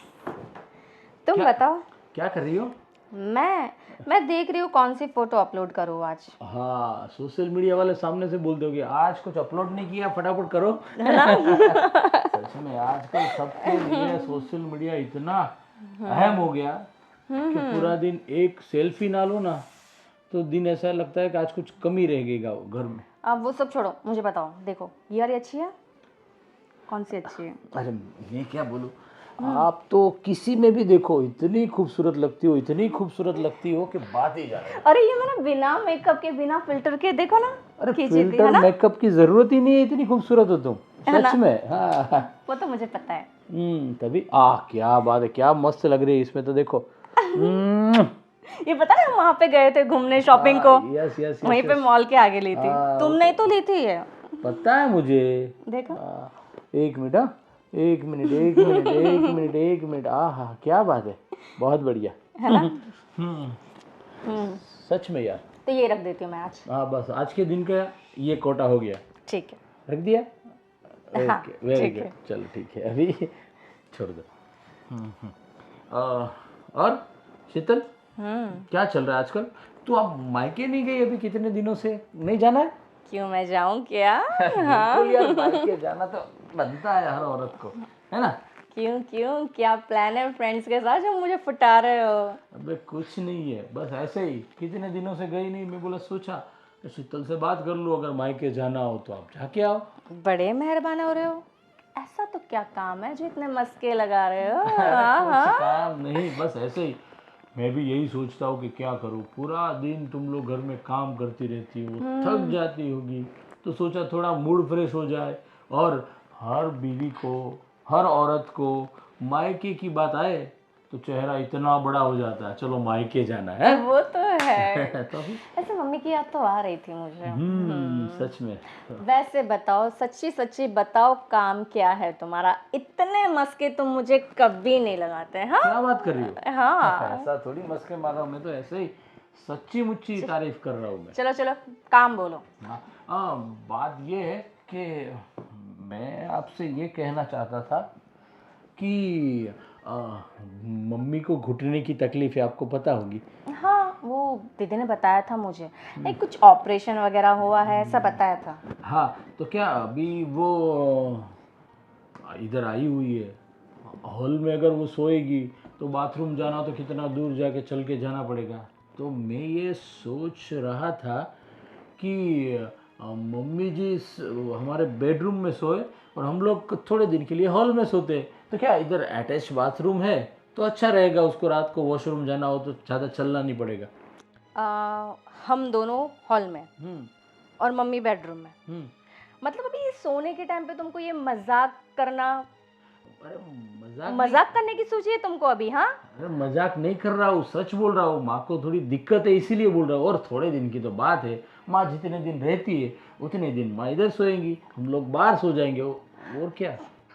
तुम क्या? बताओ। क्या कर रही हो? मैं देख रही हूँ कौन सी फोटो अपलोड करूँ आज। हाँ, सोशल मीडिया वाले सामने से बोल दोगे आज कुछ अपलोड नहीं किया, फटाफट करो। है ना? सच में आजकल सबके लिए सोशल मीडिया इतना अहम हो गया कि पूरा दिन एक सेल्फी ना लो ना तो दिन ऐसा लगता है कि आज कुछ कमी रह गई घर में। अब वो सब छोड़ो, मुझे बताओ। देखो ये वाली अच्छी है, कौन सी अच्छी है? अरे मैं क्या बोलूं, आप तो किसी में भी देखो इतनी खूबसूरत लगती हो, इतनी खूबसूरत लगती हो कि बात ही जाने। अरे ये मैंने बिना मेकअप के, बिना फिल्टर के, देखो ना। अरे खींची थी, है फिल्टर ना? मेकअप की जरूरत ही नहीं है, इतनी खूबसूरत हो तुम सच में। हाँ वो तो मुझे पता है। तभी क्या बात है, क्या मस्त लग रही है इसमें तो देखो। ये पता है हम वहाँ पे गए थे घूमने शॉपिंग को। यस यस वहीं पे मॉल के आगे ली थी। तुमने ही तो ली थी ये। पता है मुझे। देखो। एक मिनट, हाँ, एक मिनट एक मिनट एक मिनट एक मिनट। हाँ क्या बात है, बहुत बढ़िया है ना? सच में यार। तो ये रख देती हूँ मैं आज। हाँ बस आज के दिन का ये कोटा हो गया। ठीक है। रख दिया? हाँ, ओके वेरी ठीक गुड। है। चलो ठीक है, अभी छोड़ दो। और शीतल क्या चल रहा है आजकल? तू अब मायके नहीं गई अभी कितने दिनों से? नहीं जाना है? क्यों, मैं जाऊँ क्या? बिल्कुल यार, मायके जाना तो बनता है हर औरत को, है ना? क्यों क्यों, क्या प्लान है फ्रेंड्स के साथ जो मुझे फुटा रहे हो? अबे कुछ नहीं है, बस ऐसे ही कितने दिनों से गई नहीं, मैं बोला सोचा तो शीतल से बात कर लूँ, अगर मायके जाना हो तो आप जाके आओ। बड़े मेहरबान हो रहे हो। ऐसा तो क्या काम है जो इतने मस्के लगा रहे हो? कुछ काम नहीं, बस ऐसे ही। मैं भी यही सोचता हूँ कि क्या करूँ, पूरा दिन तुम लोग घर में काम करती रहती हो, थक जाती होगी, तो सोचा थोड़ा मूड फ्रेश हो जाए। और हर बीवी को, हर औरत को मायके की बात आए तो चेहरा इतना बड़ा हो जाता है, चलो मायके जाना है। वो तो है। तो अभी ऐसे मम्मी की याद तो आ रही थी मुझे। सच में। वैसे बताओ, सच्ची सच्ची बताओ, काम क्या है तुम्हारा? इतने मस्के तुम मुझे कभी नहीं लगाते। हाँ क्या बात कर रही हो? हाँ। ऐसा थोड़ी मस्के मार रहा हूँ मैं, तो ऐसे ही सच्ची मुच्ची तारीफ कर रहा हूँ मैं। चलो चलो काम बोलो। बात ये है कि मैं आपसे ये कहना चाहता था कि मम्मी को घुटने की तकलीफ है, आपको पता होगी। हाँ वो दीदी ने बताया था मुझे, नहीं कुछ ऑपरेशन वगैरह हुआ है ऐसा बताया था। हाँ तो क्या अभी वो इधर आई हुई है हॉल में, अगर वो सोएगी तो बाथरूम जाना तो कितना दूर जाके चल के जाना पड़ेगा। तो मैं ये सोच रहा था कि मम्मी जी हमारे बेडरूम में सोए और हम लोग थोड़े दिन के लिए हॉल में सोते। तो क्या इधर अटैच बाथरूम है तो अच्छा रहेगा, उसको रात को वॉशरूम जाना हो तो ज़्यादा चलना नहीं पड़ेगा। हम दोनों हॉल में और मम्मी बेडरूम में। मतलब अभी ये सोने के टाइम पे तुमको ये मजाक करना, अरे मजाक करने की सोची है तुमको अभी? हाँ अरे मजाक नहीं कर रहा हूँ, सच बोल रहा हूँ। माँ को थोड़ी दिक्कत है इसीलिए बोल रहा हूँ, और थोड़े दिन की तो बात है। माँ जितने दिन रहती है उतने दिन माँ इधर सोएंगी, हम लोग बाहर सो जाएंगे, और क्या।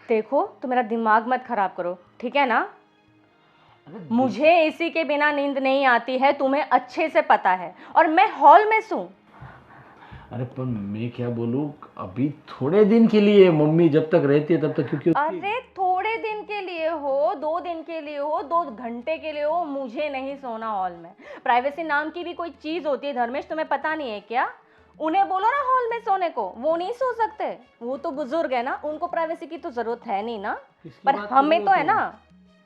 देखो तो मेरा दिमाग मत खराब करो, ठीक है ना? मुझे एसी के बिना नींद नहीं आती है, तुम्हें अच्छे से पता है, और मैं हॉल में सो। अरे पर मैं क्या बोलूँ, अभी थोड़े दिन के लिए मम्मी जब तक रहती है तब तक, क्योंकि अरे थोड़े दिन के लिए हो, 2 दिन के लिए हो, 2 घंटे के लिए हो, मुझे नहीं सोना हॉल में। प्राइवेसी नाम की भी कोई चीज होती है धर्मेश, तुम्हें पता नहीं है क्या? उन्हें बोलो ना हॉल में सोने को, वो नहीं सो सकते, वो तो बुजुर्ग है ना, उनको प्राइवेसी की तो जरूरत है नहीं ना। पर हमें तो है ना।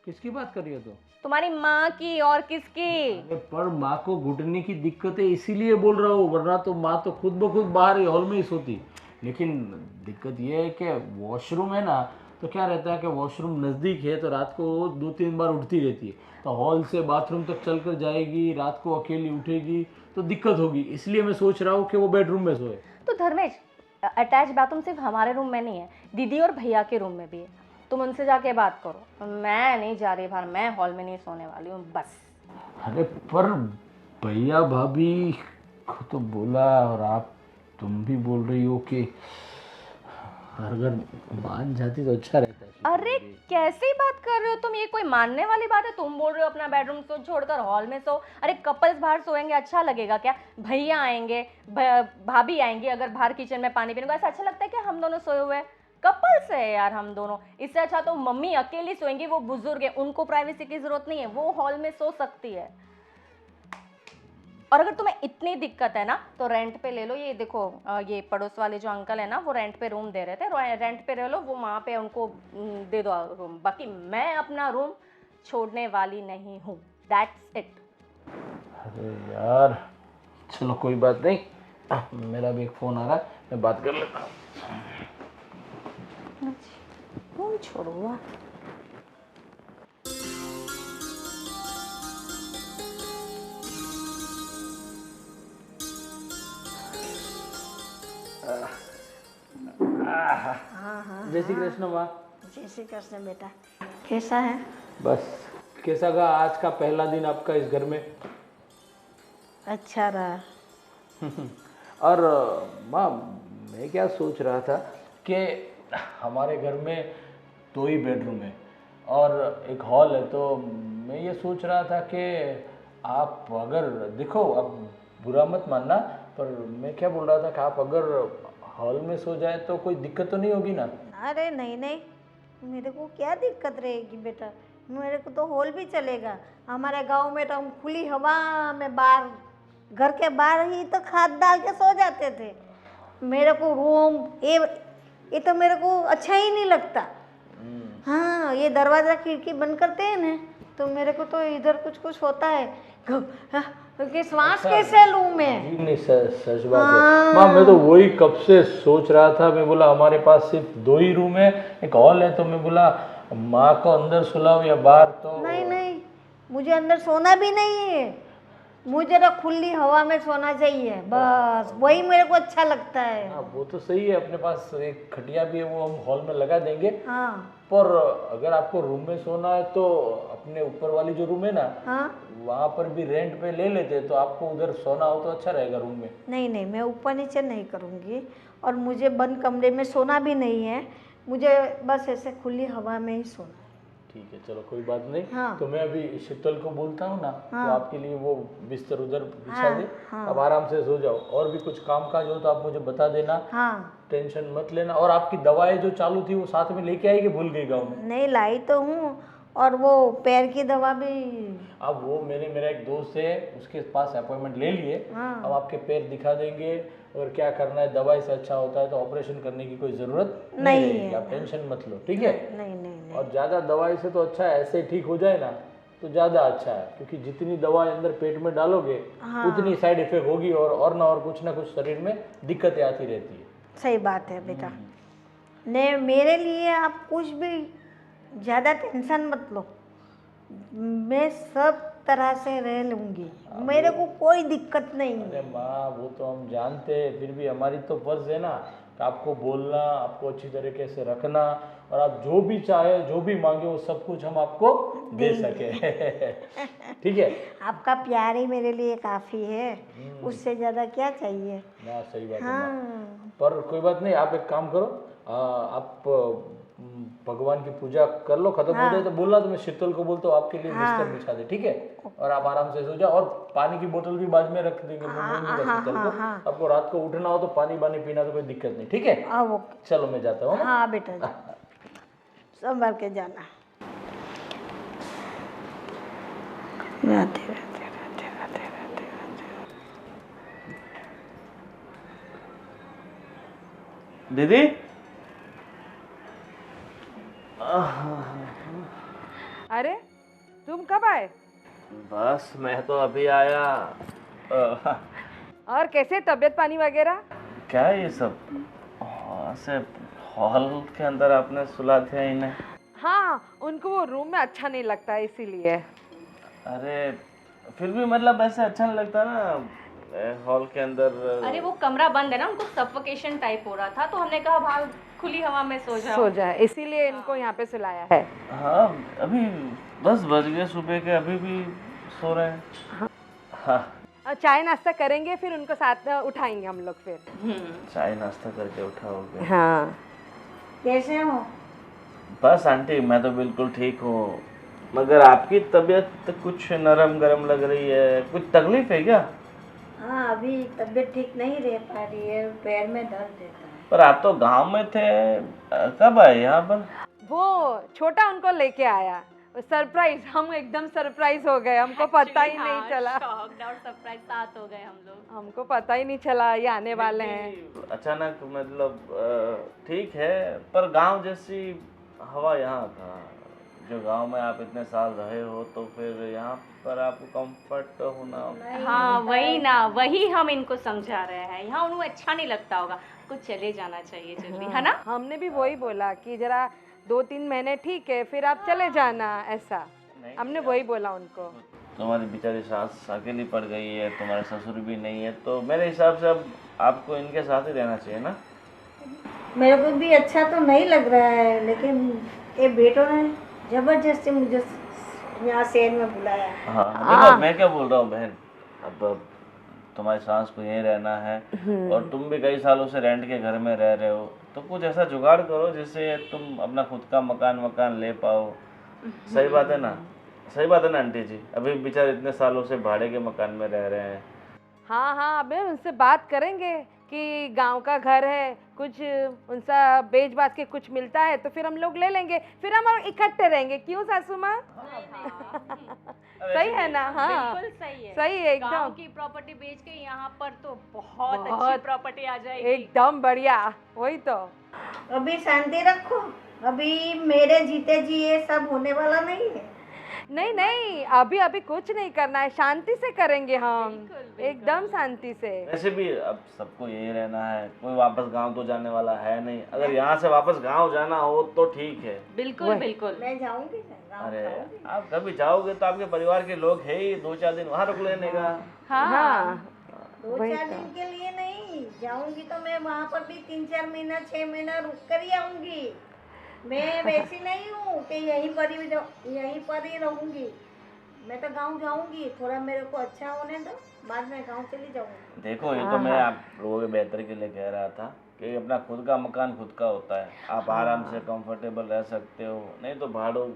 किसकी बात कर रही हो तो? तुम्हारी माँ की, और किसकी? अरे पर माँ को घुटने की दिक्कत है इसीलिए बोल रहा हूँ, वरना तो माँ तो खुद ब खुद बाहर ही हॉल में ही सोती। लेकिन दिक्कत ये है कि वॉशरूम है ना, तो क्या रहता है कि वॉशरूम नज़दीक है तो रात को 2-3 बार उठती रहती है, तो हॉल से बाथरूम तक चल कर जाएगी, रात को अकेली उठेगी तो दिक्कत होगी। इसलिए मैं सोच रहा हूँ कि वो बेडरूम में सोए। तो धर्मेश, अटैच बाथरूम सिर्फ हमारे रूम में नहीं है, दीदी और भैया के रूम में भी है। तुम उनसे जाके बात करो, मैं नहीं जा रही बाहर, मैं हॉल में नहीं सोने वाली हूँ बस। अरे पर भैया भाभी को तो बोला, और तुम भी बोल रही हो कि अगर मान जाती तो अच्छा रहता है। अरे कैसी बात कर रहे हो तुम? ये कोई मानने वाली बात है? तुम बोल रहे हो अपना बेडरूम सो छोड़कर हॉल में सो। अरे कपल्स बाहर सोएंगे, अच्छा लगेगा क्या? भैया आएंगे, भाभी आएंगी, अगर बाहर किचन में पानी पीने को, ऐसा अच्छा लगता है क्या हम दोनों सोए हुए? कपल्स है यार हम दोनों। इससे अच्छा तो मम्मी अकेली सोएंगी, वो बुजुर्ग है, उनको प्राइवेसी की जरूरत नहीं है, वो हॉल में सो सकती है। और अगर तुम्हें इतनी दिक्कत है ना तो रेंट पे ले लो। ये देखो ये पड़ोस वाले जो अंकल है ना वो रेंट पे रूम दे रहे थे, रेंट पे ले लो, वो वहाँ पे उनको दे दो रूम। बाकी मैं अपना रूम छोड़ने वाली नहीं हूँ, दैट्स इट। अरे यार चलो कोई बात नहीं, मेरा भी एक फ़ोन आ रहा है, मैं बात कर लेता हूँ। रूम छोड़ो। जय श्री कृष्ण माँ। जय श्री कृष्ण बेटा, कैसा है? बस कैसा का आज का पहला दिन आपका इस घर में? अच्छा रहा। और माँ मैं क्या सोच रहा था कि हमारे घर में 2 ही बेडरूम है और एक हॉल है, तो मैं ये सोच रहा था कि आप अगर देखो, अब बुरा मत मानना, पर मैं क्या बोल रहा था कि आप अगर हॉल में सो जाए तो कोई दिक्कत तो नहीं होगी ना? अरे नहीं नहीं, मेरे को क्या दिक्कत रहेगी बेटा, मेरे को तो हॉल भी चलेगा। हमारे गांव में तो हम खुली हवा में बाहर, घर के बाहर ही तो खाट डाल के सो जाते थे। मेरे को रूम ये तो मेरे को अच्छा ही नहीं लगता। हाँ, ये दरवाज़ा खिड़की बंद करते हैं ना तो मेरे को तो इधर कुछ कुछ होता है कि श्वास कैसे लूँ मैं। जी नहीं, सच बात है माँ, मैं तो वही कब से सोच रहा था। मैं बोला हमारे पास सिर्फ 2 ही रूम है, एक हॉल है, तो मैं बोला माँ को अंदर सुलाओ या बाहर। तो नहीं नहीं, मुझे अंदर सोना भी नहीं है, मुझे तो खुली हवा में सोना चाहिए, बस वही मेरे को अच्छा लगता है। हाँ वो तो सही है, अपने पास एक खटिया भी है, वो हम हॉल में लगा देंगे। हाँ पर अगर आपको रूम में सोना है तो अपने ऊपर वाली जो रूम है ना, हाँ, वहाँ पर भी रेंट पे ले लेते, तो आपको उधर सोना हो तो अच्छा रहेगा रूम में। नहीं नहीं, मैं ऊपर नीचे नहीं करूँगी और मुझे बंद कमरे में सोना भी नहीं है, मुझे बस ऐसे खुली हवा में ही सोना है। ठीक है चलो कोई बात नहीं। हाँ। तो मैं अभी शीतल को बोलता हूँ ना, हाँ। तो आपके लिए वो बिस्तर उधर बिछा हाँ, दे। हाँ। अब आराम से सो जाओ, और भी कुछ काम काज हो तो आप मुझे बता देना, हाँ, टेंशन मत लेना। और आपकी दवाएं जो चालू थी वो साथ में लेके आई कि भूल गई गाँव में? नहीं लाई तो हूँ, और वो पैर की दवा भी। अब वो मेरा एक दोस्त है, उसके पास अपॉइंटमेंट ले लिए। हाँ। अब आपके पैर दिखा देंगे, और क्या करना है, दवाई से अच्छा होता है तो ऑपरेशन करने की कोई ज़रूरत नहीं नहीं रहेगी। है। आप टेंशन मत लो, ठीक है? नहीं नहीं नहीं, और ज़्यादा दवाई से तो अच्छा है ऐसे ठीक हो जाए ना तो ज़्यादा अच्छा है, क्योंकि जितनी दवा अंदर पेट में डालोगे उतनी साइड इफेक्ट होगी, और ना और कुछ ना कुछ शरीर में दिक्कतें आती रहती है। सही बात है बेटा। ने मेरे लिए आप कुछ भी ज़्यादा टेंशन मत लो, मैं सब तरह से रह लूँगी, मेरे को कोई दिक्कत नहीं है। अरे माँ वो तो हम जानते हैं, फिर भी हमारी तो फर्ज है ना कि आपको बोलना, आपको अच्छी तरीके से रखना, और आप जो भी चाहे जो भी मांगे वो सब कुछ हम आपको दे सके। ठीक है? आपका प्यार ही मेरे लिए काफ़ी है, उससे ज़्यादा क्या चाहिए। ना सही बात है माँ। हाँ पर कोई बात नहीं, आप एक काम करो, आप भगवान की पूजा कर लो, खत्म हो जाए तो बोलना, तो मैं शीतल को बोलता हूँ आपके लिए बिस्तर बिछा दे, ठीक है? और आप आराम से सो जाओ, और पानी की बोतल भी बाद में रख देंगे, मैं बोल दूंगा शीतल को। आपको रात को उठना हो तो पानी पीना तो कोई दिक्कत नहीं, ठीक है? वो चलो मैं जाता हूँ। हाँ बेटा जा, संभल के जाना। राधे राधे राधे राधे राधे राधे। दीदी, अरे तुम कब आए? बस मैं तो अभी आया। और कैसे तबीयत पानी वगैरह? क्या ये सब से हॉल के अंदर आपने सुला दिया इन्हें? हाँ, उनको वो रूम में अच्छा नहीं लगता है इसीलिए। अरे फिर भी मतलब ऐसे अच्छा नहीं लगता ना हॉल के अंदर। अरे वो कमरा बंद है ना, उनको सफोकेशन टाइप हो रहा था, तो हमने कहा बाहर खुली हवा में सो जाए, इसीलिए इनको यहाँ पे सुलाया है। हाँ अभी 10 बज गए सुबह के, अभी भी सो रहे हैं। हाँ और चाय नाश्ता करेंगे, फिर उनको साथ में उठाएंगे हम लोग फिर। चाय नाश्ता करके उठाओगे? हाँ। कैसे हो? बस आंटी मैं तो बिल्कुल ठीक हूँ, मगर आपकी तबीयत कुछ नरम गरम लग रही है, कुछ तकलीफ है क्या? हाँ, अभी तबीयत ठीक नहीं रह पा रही है, पैर में दर्द रहता है। पर आप तो गांव में थे, कब आए यहाँ पर? वो छोटा उनको लेके आया, सरप्राइज, हम एकदम सरप्राइज हो गए, हमको पता ही नहीं चला, शॉक्ड और सरप्राइज साथ हो गए हम लोग। हमको पता ही नहीं चला ये आने वाले हैं। अचानक मतलब ठीक है, पर गांव जैसी हवा यहाँ था। जो गांव में आप इतने साल रहे हो तो फिर यहाँ पर आपको कंफर्ट होना। हाँ वही ना, वही हम इनको समझा रहे हैं, यहाँ उन्हें अच्छा नहीं लगता होगा, कुछ चले जाना चाहिए जल्दी, है ना? हमने भी वही बोला कि जरा 2-3 महीने ठीक है, फिर आप चले जाना, ऐसा हमने वही बोला उनको। तुम्हारी बेचारी सास अकेली पड़ गई है, तुम्हारे ससुर भी नहीं है, तो मेरे हिसाब से अब आपको इनके साथ ही रहना चाहिए ना। मेरे को भी अच्छा तो नहीं लग रहा है, लेकिन ये बेटों ने जबरदस्ती मुझे यहाँ शहर में बुलाया। हाँ देखो, मैं क्या बोल रहा हूँ बहन, अब तुम्हारी सास को यहीं रहना है और तुम भी कई सालों से रेंट के घर में रह रहे हो, तो कुछ ऐसा जुगाड़ करो जिससे तुम अपना खुद का मकान ले पाओ। सही बात है ना? सही बात है ना आंटी जी? अभी बेचारे इतने सालों से भाड़े के मकान में रह रहे हैं। हाँ हाँ, अबे उनसे बात करेंगे कि गांव का घर है, कुछ उनसा बेच बाच के कुछ मिलता है तो फिर हम लोग ले लेंगे, फिर हम इकट्ठे रहेंगे। क्यों सासू माँ? सही है ना? हाँ बिल्कुल सही है, सही है गांव एकदम, की प्रॉपर्टी बेच के यहाँ पर तो बहुत अच्छी बहुत प्रॉपर्टी आ जाएगी। एकदम बढ़िया। वही तो, अभी शांति रखो, अभी मेरे जीते जी ये सब होने वाला नहीं है। नहीं नहीं, अभी अभी कुछ नहीं करना है, शांति से करेंगे हम, बिल्कुल। एकदम शांति से। वैसे भी अब सबको यही रहना है, कोई वापस गांव तो जाने वाला है नहीं। अगर यहाँ से वापस गांव जाना हो तो ठीक है। बिल्कुल बिल्कुल। मैं जाऊंगी ना, गाँव अरे जाऊंगी। आप कभी जाओगे तो आपके परिवार के लोग है ही, 2-4 दिन वहाँ रुक लेने का। हाँ 2-4 दिन के लिए नहीं जाऊंगी, तो मैं वहाँ पर भी 3-4 महीना 6 महीना रुक कर ही आऊंगी। मैं वैसी नहीं हूँ कि यहीं पर ही रहूंगी। मैं तो गांव जाऊंगी, थोड़ा मेरे को अच्छा होने दो, बाद में गांव चली जाऊंगी। देखो ये तो मैं आप लोगों के बेहतर के लिए कह रहा था कि अपना खुद का मकान खुद का होता है, आप आराम से कंफर्टेबल रह सकते हो। नहीं तो भाड़ो,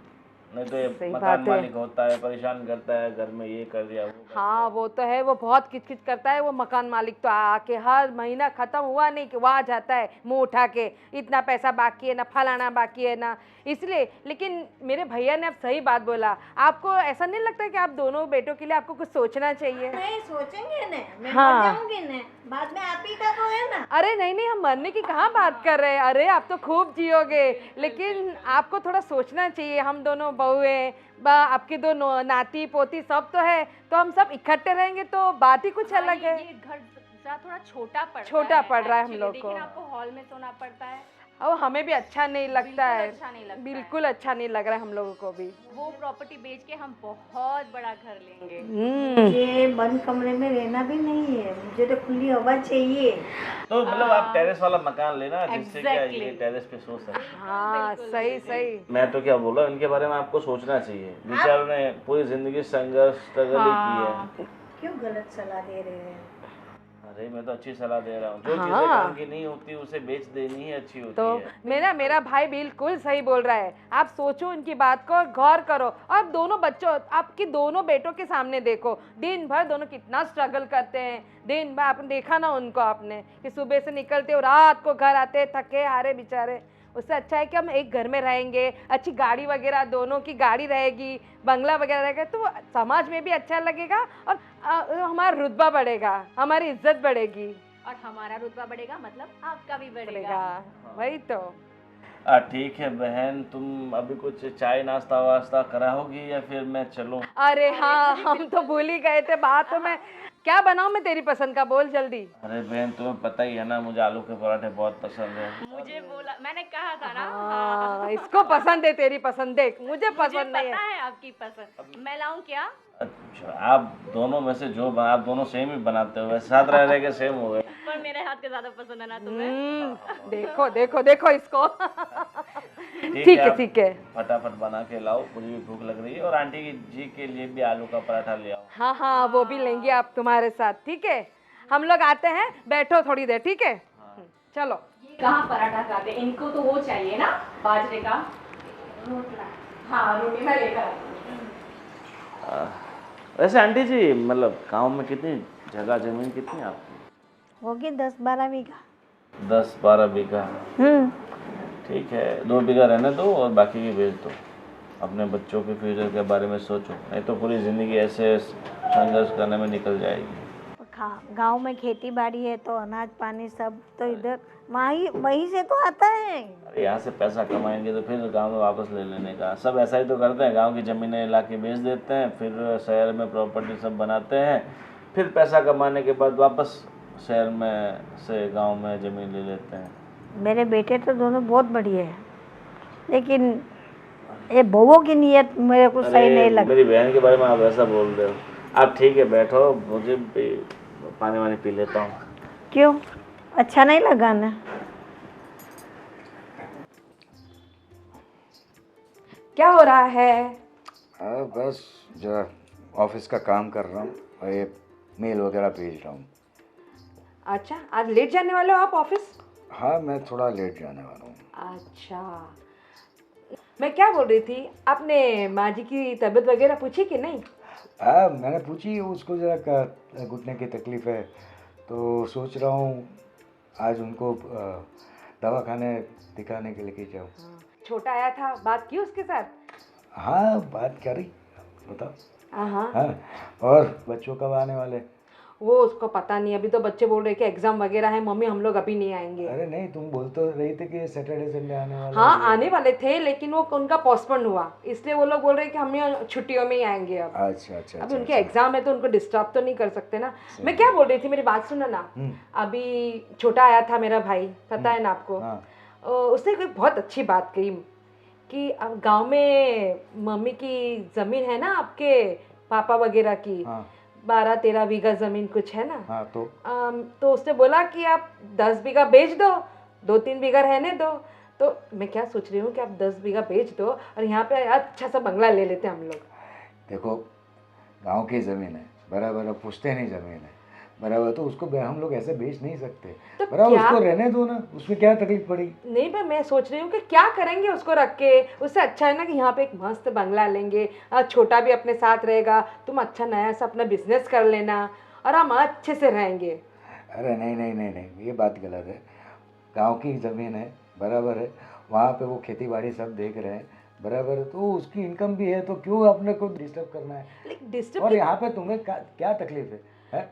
नहीं तो ये सही मकान बात है। मालिक होता है, परेशान करता है, घर में ये कर दिया वो कर हाँ वो तो है, वो बहुत किचकिच करता है वो मकान मालिक तो, आके हर महीना खत्म हुआ नहीं कि वहाँ जाता है मुंह उठा के, इतना पैसा बाकी है ना, फलाना बाकी है ना, इसलिए। लेकिन मेरे भैया ने अब सही बात बोला, आपको ऐसा नहीं लगता कि आप दोनों बेटों के लिए आपको कुछ सोचना चाहिए? नहीं सोचेंगे ना, मैं हाँ। मर जाऊंगी ना, बाद में आप ही का तो है ना। अरे नहीं नहीं, हम मरने की कहाँ बात कर रहे हैं, अरे आप तो खूब जियोगे, लेकिन आपको थोड़ा सोचना चाहिए। हम दोनों बहू हैं, आपके दो नाती पोती सब तो है, तो हम सब इकट्ठे रहेंगे तो बात ही कुछ अलग है। ये घर जरा थोड़ा छोटा पड़ रहा है हम actually, लोग को। लेकिन आपको हॉल में सोना पड़ता है, और हमें भी अच्छा नहीं लगता है, अच्छा नहीं लगता बिल्कुल अच्छा नहीं लग रहा है हम लोगों को भी। वो प्रॉपर्टी बेच के हम बहुत बड़ा घर लेंगे। मुझे बंद कमरे में रहना भी नहीं है, मुझे तो खुली हवा चाहिए। तो मतलब आप टेरेस वाला मकान लेना जिससे क्या ये Exactly. टेरेस पे सो सके। हाँ सही सही। मैं तो क्या बोला, इनके बारे में आपको सोचना चाहिए। बेचारों ने पूरी जिंदगी संघर्ष स्ट्रगल ही की है। क्यों गलत सलाह दे रहे हैं? अरे मैं तो अच्छी सलाह दे रहा हूँ, जो चीजें काम की नहीं होती उसे बेच देनी ही अच्छी होती तो है। मेरा भाई बिल्कुल सही बोल रहा है, आप सोचो उनकी बात को, गौर करो। और दोनों बच्चों, आपकी दोनों बेटों के सामने देखो, दिन भर दोनों कितना स्ट्रगल करते हैं, दिन भर आपने देखा ना उनको, आपने कि सुबह से निकलते और रात को घर आते थके हारे बेचारे। उससे अच्छा है कि हम एक घर में रहेंगे, अच्छी गाड़ी वगैरह, दोनों की गाड़ी रहेगी, बंगला वगैरह रहेगा, तो समाज में भी अच्छा लगेगा और हमारा रुतबा बढ़ेगा, हमारी इज्जत बढ़ेगी। और हमारा रुतबा बढ़ेगा मतलब आपका भी बढ़ेगा। बढ़ेगा, वही तो। ठीक है बहन, तुम अभी कुछ चाय नाश्ता वास्ता कराओगी या फिर मैं चलूं? अरे हाँ, हम तो भूल ही गए थे बात में। क्या बनाऊं मैं तेरी पसंद का, बोल जल्दी। अरे बहन तुम्हें पता ही है ना, मुझे आलू के पराठे बहुत पसंद है। मुझे बोला, मैंने कहा था ना। हाँ, इसको पसंद है तेरी पसंद, देख मुझे मुझे पसंद नहीं पता है। है आपकी पसंद। मैं लाऊं क्या? अच्छा, आप दोनों में से जो आप दोनों सेम ही बनाते हो, वैसे साथ रह के सेम हो गए। पर मेरे हाथ के ज्यादा पसंद है ना तुम्हें। देखो देखो देखो इसको। ठीक है ठीक है। फटाफट बना के लाओ, मुझे भी भूख लग रही है, और आंटी जी के लिए भी आलू का पराठा ले आओ। हाँ हाँ, वो भी लेंगे आप तुम्हारे साथ, ठीक है? हम लोग आते हैं, बैठो थोड़ी देर, ठीक है? चलो। ये कहाँ पराठा खाते, इनको तो वो चाहिए ना, बाजरे का रोटला। हाँ रोटी मैं लेकर आती हूँ। वैसे आंटी जी, मतलब गांव में कितनी जगह जमीन कितनी आपकी? होगी 10-12 बीघा। 10-12 बीघा, हम्म। ठीक है, 2 बीघा रहने दो और बाकी की बेच दो। अपने बच्चों के फ्यूचर के बारे में सोचो, नहीं तो पूरी ज़िंदगी ऐसे संघर्ष करने में निकल जाएगी। गांव में खेती बाड़ी है तो अनाज पानी सब तो इधर वहीं से तो आता है। अरे यहाँ से पैसा कमाएंगे तो फिर गांव में वापस ले लेने का, सब ऐसा ही तो करते हैं। गांव की ज़मीनें ला के बेच देते हैं, फिर शहर में प्रॉपर्टी सब बनाते हैं, फिर पैसा कमाने के बाद वापस शहर में से गांव में ज़मीन ले लेते हैं। मेरे बेटे तो दोनों बहुत बढ़िया है, लेकिन ये बहुओं की नीयत मेरे को सही नहीं लगती। मेरी बहन के बारे में आप ऐसा बोल रहे हो। आप ठीक है बैठो, मुझे भी पानी वानी पी लेता हूँ। क्यों, अच्छा नहीं लगा ना? क्या हो रहा है? बस जरा ऑफिस का काम कर रहा हूँ और ये मेल वगैरह भेज रहा हूँ। अच्छा, आज लेट जाने वाले हो आप ऑफिस? हाँ, मैं थोड़ा लेट जाने वाला हूँ। अच्छा, मैं क्या बोल रही थी, आपने माँ जी की तबीयत वगैरह पूछी कि नहीं? हाँ, मैंने पूछी, उसको ज़रा घुटने की तकलीफ़ है, तो सोच रहा हूँ आज उनको दवाखाने दिखाने के लेके जाऊँ। छोटा आया था, बात की उसके साथ? हाँ, बात करी, बताओ। हाँ, हाँ, और बच्चों कब आने वाले? वो उसको पता नहीं, अभी तो बच्चे बोल रहे कि एग्जाम वगैरह है मम्मी, हम लोग अभी नहीं आएंगे। अरे नहीं, तुम बोल तो रही थे कि सैटरडे संडे आने वाले। हाँ, आने वाले थे, लेकिन वो उनका पोस्टपोन हुआ, इसलिए वो लोग बोल रहे हैं कि हम छुट्टियों में ही आएंगे अब। अच्छा अच्छा। अभी उनके एग्जाम है तो उनको डिस्टर्ब तो नहीं कर सकते ना। मैं क्या बोल रही थी, मेरी बात सुनो ना। अभी छोटा आया था मेरा भाई, पता है ना आपको? उसने कोई बहुत अच्छी बात कही कि अब गांव में मम्मी की जमीन है ना, आपके पापा वगैरह की, 12-13 बीघा जमीन कुछ है ना। हाँ, तो उसने बोला कि आप 10 बीघा बेच दो, 2-3 बीघा रहने दो। तो मैं क्या सोच रही हूँ कि आप 10 बीघा बेच दो और यहाँ पे अच्छा सा बंगला ले लेते हैं हम लोग। देखो, गांव की ज़मीन है, बराबर, पूछते नहीं ज़मीन है, बराबर, तो उसको हम लोग ऐसे बेच नहीं सकते। तो बराबर, क्या? उसको रहने दो ना, उसमें क्या तकलीफ पड़ी? नहीं, पर मैं सोच रही हूँ कि क्या करेंगे उसको रख के। उससे अच्छा है ना कि यहाँ पे एक मस्त बंगला लेंगे, छोटा भी अपने साथ रहेगा, तुम अच्छा नया सा अपना बिजनेस कर लेना और हम अच्छे से रहेंगे। अरे नहीं नहीं नहीं नहीं, ये बात गलत है। गांव की ज़मीन है, बराबर है, वहाँ पे वो खेती बाड़ी सब देख रहे हैं, बराबर है, तो उसकी इनकम भी है, तो क्यों अपने को डिस्टर्ब करना है? लेकिन डिस्टर्ब और यहाँ पे तुम्हें क्या तकलीफ है?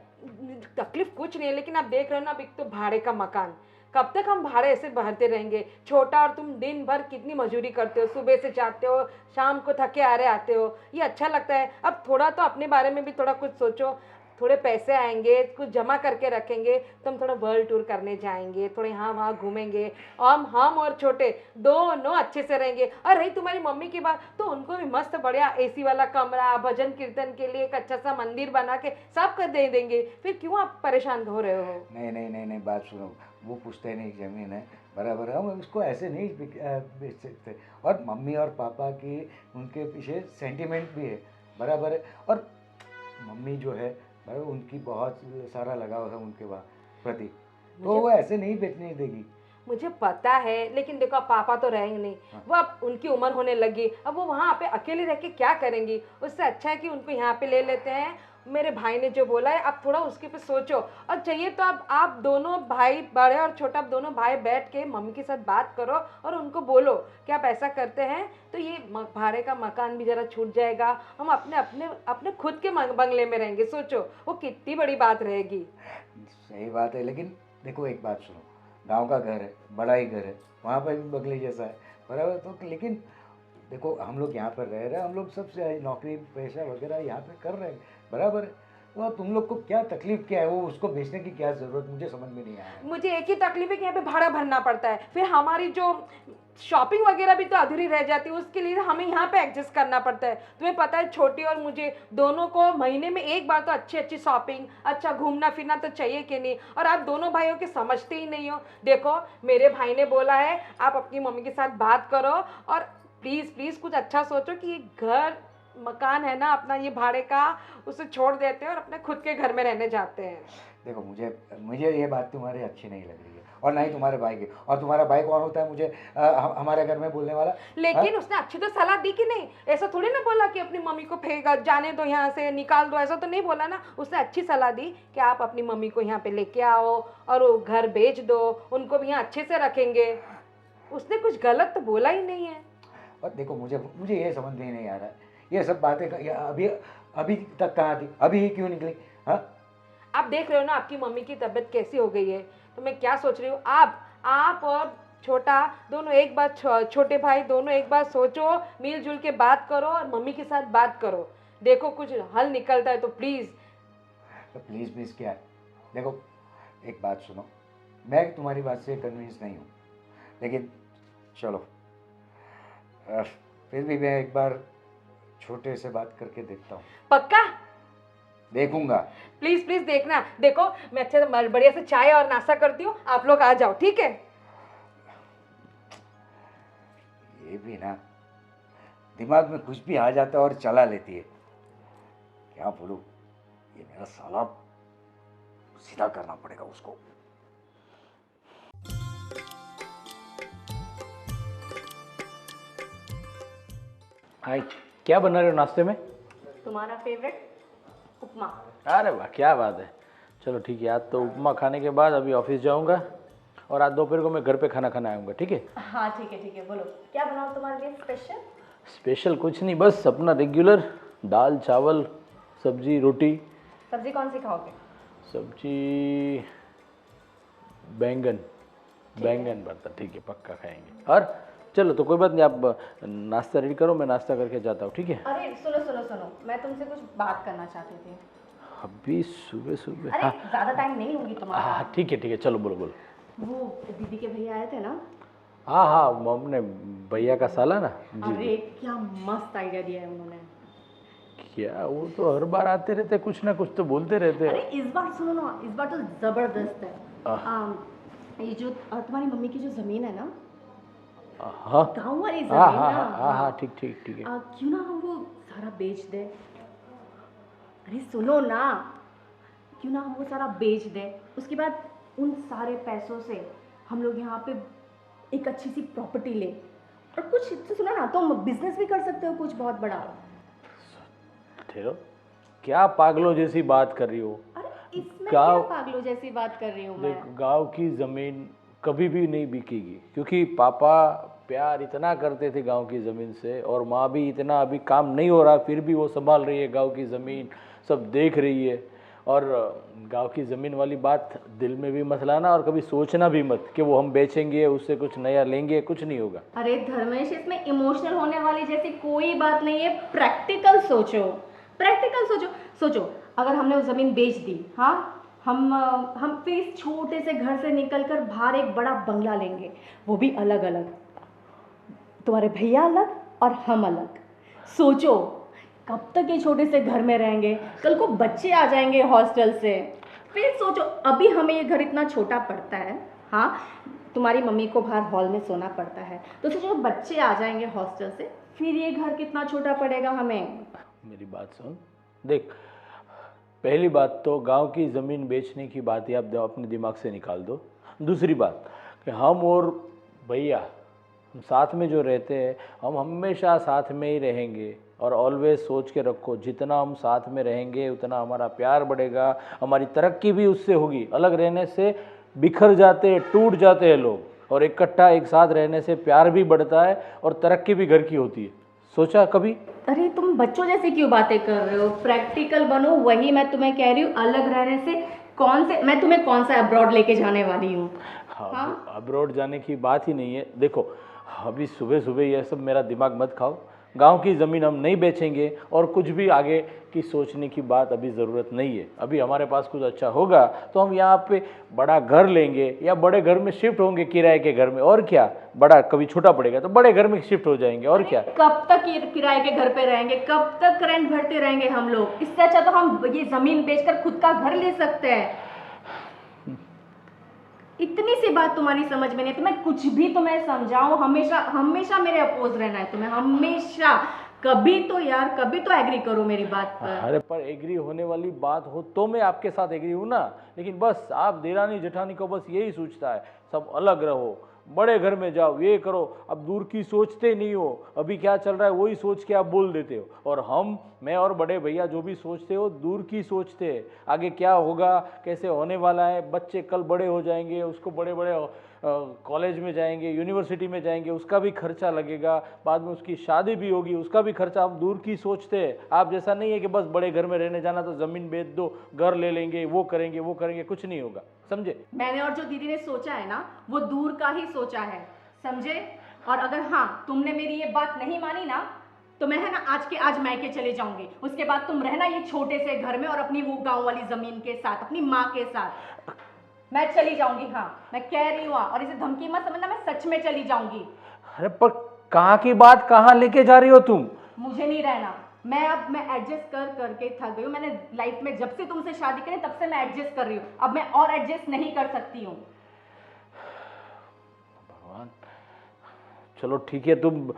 तकलीफ कुछ नहीं है, लेकिन आप देख रहे हो ना, अब एक तो भाड़े का मकान, कब तक हम भाड़े ऐसे भरते रहेंगे? छोटा, और तुम दिन भर कितनी मजदूरी करते हो, सुबह से जाते हो, शाम को थके हारे आते हो, ये अच्छा लगता है? अब थोड़ा तो अपने बारे में भी थोड़ा कुछ सोचो। थोड़े पैसे आएंगे, कुछ जमा करके रखेंगे तो हम थोड़ा वर्ल्ड टूर करने जाएंगे, थोड़े यहाँ वहाँ घूमेंगे, हम और छोटे दोनों अच्छे से रहेंगे। और रही तुम्हारी मम्मी की बात, तो उनको भी मस्त बढ़िया एसी वाला कमरा, भजन कीर्तन के लिए एक अच्छा सा मंदिर बना के सब कर दे देंगे। फिर क्यों आप परेशान हो रहे हो? नहीं नहीं नहीं नहीं, बात सुनो, वो पूछते नहीं ज़मीन है, बराबर है, हम उसको ऐसे नहीं बेच सकते। और मम्मी और पापा की उनके पीछे सेंटिमेंट भी है, बराबर है, और मम्मी जो है, बराबर, उनकी बहुत सारा लगाव है उनके प्रति, तो वो ऐसे नहीं बेचने देगी। मुझे पता है, लेकिन देखो अब पापा तो रहेंगे नहीं। वो अब उनकी उम्र होने लगी, अब वो वहाँ पे अकेले रह के क्या करेंगी? उससे अच्छा है कि उनको यहाँ पे ले लेते हैं। मेरे भाई ने जो बोला है, आप थोड़ा उसके पे सोचो, और चाहिए तो अब आप दोनों भाई, बड़े और छोटा, आप दोनों भाई बैठ के मम्मी के साथ बात करो और उनको बोलो कि आप ऐसा करते हैं तो ये भाड़े का मकान भी ज़रा छूट जाएगा, हम अपने अपने अपने खुद के बंगले में रहेंगे। सोचो वो कितनी बड़ी बात रहेगी। सही बात है, लेकिन देखो एक बात सुनो, गांव का घर है, बड़ा ही घर है, वहाँ पर भी बंगले जैसा है, बराबर, तो लेकिन देखो हम लोग यहाँ पर रह रहे हैं, हम लोग सबसे नौकरी पेशा वगैरह यहाँ पे कर रहे हैं, बराबर है, तो तुम लोग को क्या तकलीफ क्या है? वो उसको बेचने की क्या ज़रूरत, मुझे समझ में नहीं आया। मुझे एक ही तकलीफ है कि यहाँ पे भाड़ा भरना पड़ता है, फिर हमारी जो शॉपिंग वगैरह भी तो अधूरी रह जाती है, उसके लिए हमें यहाँ पे एडजस्ट करना पड़ता है। तुम्हें पता है, छोटी और मुझे दोनों को महीने में एक बार तो अच्छी अच्छी शॉपिंग, अच्छा घूमना फिरना तो चाहिए कि नहीं? और आप दोनों भाइयों के समझते ही नहीं हो। देखो मेरे भाई ने बोला है आप अपनी मम्मी के साथ बात करो और प्लीज़ प्लीज़ कुछ अच्छा सोचो कि ये घर मकान है ना अपना, ये भाड़े का, उसे छोड़ देते हैं और अपने खुद के घर में रहने जाते हैं। देखो मुझे मुझे ये बात तुम्हारी अच्छी नहीं लग रही है, और ना ही तुम्हारे भाई की। और तुम्हारा भाई कौन होता है मुझे हमारे घर में बोलने वाला? लेकिन उसने अच्छी तो सलाह दी कि नहीं? ऐसा थोड़ी ना बोला कि अपनी मम्मी को फेंक जाने दो, यहाँ से निकाल दो, ऐसा तो नहीं बोला ना। उसने अच्छी सलाह दी कि आप अपनी मम्मी को यहाँ पे लेके आओ और वो घर बेच दो, उनको भी यहाँ अच्छे से रखेंगे। उसने कुछ गलत तो बोला ही नहीं है। और देखो मुझे ये समझ में नहीं आ रहा है, ये सब बातें अभी अभी तक कहाँ थी, अभी ही क्यों निकली? हाँ, आप देख रहे हो ना आपकी मम्मी की तबीयत कैसी हो गई है। तो मैं क्या सोच रही हूँ, आप और छोटा दोनों एक बार, छोटे भाई दोनों एक बार सोचो, मिलजुल के बात करो और मम्मी के साथ बात करो, देखो कुछ हल निकलता है तो प्लीज़। तो प्लीज़ क्या है? देखो एक बात सुनो, मैं तुम्हारी बात से कन्विंस नहीं हूँ, लेकिन चलो फिर भी मैं एक बार छोटे से बात करके देखता हूँ। पक्का? देखूंगा। प्लीज प्लीज देखना। देखो मैं अच्छे से बढ़िया से चाय और नाश्ता करती हूँ, आप लोग आ जाओ, ठीक है? ये भी ना दिमाग में कुछ भी आ जाता है और चला लेती है। क्या बोलूं, ये मेरा साला सीधा करना पड़ेगा उसको। हाय, क्या बना रहे हो नाश्ते में? तुम्हारा फेवरेट उपमा। अरे वाह, क्या बात है। चलो ठीक है, आज तो उपमा खाने के बाद अभी ऑफिस जाऊंगा और आज दोपहर को मैं घर पे खाना खाने आऊँगा, ठीक है? हाँ ठीक है, बोलो क्या बनाओ तुम्हारे लिए स्पेशल? स्पेशल कुछ नहीं, बस अपना रेगुलर दाल चावल सब्जी रोटी। सब्जी कौन सी खाओगे? सब्जी बैंगन भरता, ठीक है पक्का खाएंगे। और चलो तो कोई बात नहीं, आप नाश्ता रेडी करो, मैं नाश्ता करके जाता हूँ, ठीक है? अरे सुनो, मैं तुमसे कुछ बात करना चाहती थी। अभी सुबह? अरे ज्यादा टाइम नहीं लूंगी तुम्हारा। हाँ ठीक है, चलो बोलो। वो दीदी के भैया आए थे ना? हाँ हमने भैया का साला ना। अरे क्या मस्त आइडिया दिया है उन्होंने। क्या, वो तो हर बार आते रहते, कुछ ना कुछ तो बोलते रहते। अरे इस बार सुनो ना, इस बार तो जबरदस्त है। ये जो तुम्हारी मम्मी की जो जमीन है ना, हाँ गाँव वाली जमीन ना, हाँ ठीक है। क्यों ना हम वो सारा बेच दे? अरे सुनो ना, क्यों ना हम वो सारा बेच दे, उसके बाद उन सारे पैसों से हम लोग यहाँ पे एक अच्छी सी प्रॉपर्टी ले, और कुछ तो सुनो ना, तुम बिजनेस भी कर सकते हो कुछ बहुत बड़ा। ठहरो, क्या पागलों जैसी बात कर रही हो? अरे इसमें क्या पागलों जैसी बात कर रही हूँ मैं? गांव की जमीन कभी भी नहीं बिकेगी, क्योंकि पापा प्यार इतना करते थे गांव की ज़मीन से, और माँ भी इतना, अभी काम नहीं हो रहा फिर भी वो संभाल रही है गांव की ज़मीन, सब देख रही है। और गांव की ज़मीन वाली बात दिल में भी मत लाना, और कभी सोचना भी मत कि वो हम बेचेंगे उससे कुछ नया लेंगे, कुछ नहीं होगा। अरे धर्मेश, इसमें इमोशनल होने वाली जैसी कोई बात नहीं है, प्रैक्टिकल सोचो। सोचो अगर हमने वो ज़मीन बेच दी, हाँ, हम फिर इस छोटे से घर से निकलकर बाहर एक बड़ा बंगला लेंगे, वो भी अलग अलग, तुम्हारे भैया अलग और हम अलग। सोचो कब तक ये छोटे से घर में रहेंगे, कल को बच्चे आ जाएंगे हॉस्टल से, फिर सोचो अभी हमें ये घर इतना छोटा पड़ता है, हाँ, तुम्हारी मम्मी को बाहर हॉल में सोना पड़ता है, तो सोचो बच्चे आ जाएंगे हॉस्टल से, फिर ये घर कितना छोटा पड़ेगा हमें। मेरी बात सुन, देख, पहली बात तो गांव की ज़मीन बेचने की बात ही आप अपने दिमाग से निकाल दो। दूसरी बात कि हम और भैया हम साथ में जो रहते हैं, हम हमेशा साथ में ही रहेंगे, और ऑलवेज सोच के रखो, जितना हम साथ में रहेंगे उतना हमारा प्यार बढ़ेगा, हमारी तरक्की भी उससे होगी। अलग रहने से बिखर जाते हैं, टूट जाते हैं लोग, और इकट्ठा एक साथ रहने से प्यार भी बढ़ता है और तरक्की भी घर की होती है। सोचा कभी? अरे तुम बच्चों जैसे क्यों बातें कर रहे हो? प्रैक्टिकल बनो, वही मैं तुम्हें कह रही हूँ। अलग रहने से मैं तुम्हें कौन सा अब्रॉड लेके जाने वाली हूँ? हाँ, अब्रॉड जाने की बात ही नहीं है। देखो अभी सुबह ये सब मेरा दिमाग मत खाओ, गांव की ज़मीन हम नहीं बेचेंगे, और कुछ भी आगे की सोचने की बात अभी ज़रूरत नहीं है। अभी हमारे पास कुछ अच्छा होगा तो हम यहाँ पे बड़ा घर लेंगे या बड़े घर में शिफ्ट होंगे, किराए के घर में, और क्या, बड़ा कभी छोटा पड़ेगा तो बड़े घर में शिफ्ट हो जाएंगे, और क्या। कब तक ये किराए के घर पे रहेंगे, कब तक रेंट भरते रहेंगे हम लोग? इससे अच्छा तो हम ये ज़मीन बेचकर खुद का घर ले सकते हैं। इतनी सी बात तुम्हारी समझ में नहीं है, तो मैं कुछ भी तुम्हें समझाऊं, हमेशा मेरे अपोज रहना है तुम्हें, हमेशा। कभी तो यार, कभी तो एग्री करो मेरी बात पर। अरे पर एग्री होने वाली बात हो तो मैं आपके साथ एग्री हूँ ना, लेकिन बस आप देरानी जेठानी को बस यही सोचता है सब अलग रहो, बड़े घर में जाओ, ये करो, अब दूर की सोचते नहीं हो, अभी क्या चल रहा है वही सोच के आप बोल देते हो। और मैं और बड़े भैया जो भी सोचते हो दूर की सोचते हैं, आगे क्या होगा, कैसे होने वाला है, बच्चे कल बड़े हो जाएंगे, उसको बड़े बड़े कॉलेज में जाएंगे, यूनिवर्सिटी में जाएंगे, उसका भी खर्चा लगेगा, बाद में उसकी शादी भी होगी, उसका भी खर्चा, हम दूर की सोचते हैं। आप जैसा नहीं है कि बस बड़े घर में रहने जाना तो ज़मीन बेच दो, घर ले लेंगे, वो करेंगे, कुछ नहीं होगा, समझे। मैंने और जो दीदी ने सोचा है ना वो दूर का ही सोचा है, समझे। और अगर हाँ तुमने मेरी ये बात नहीं मानी ना तो मैं है ना आज के आज मायके चले जाऊंगी, उसके बाद तुम रहना ये छोटे से घर में और अपनी वो गांव वाली जमीन के साथ, अपनी माँ के साथ। मैं चली जाऊंगी, हाँ मैं कह रही हूँ, और इसे धमकी मत समझना, मैं सच में चली जाऊंगी। अरे पर कहाँ की बात कहाँ लेके जा रही हो तुम। मुझे नहीं रहना, मैं एडजस्ट कर करके थक गई हूँ। मैंने लाइफ में जब से तुमसे शादी करी तब से मैं एडजस्ट कर रही हूँ, अब मैं और एडजस्ट नहीं कर सकती हूँ। भगवान, चलो ठीक है, तुम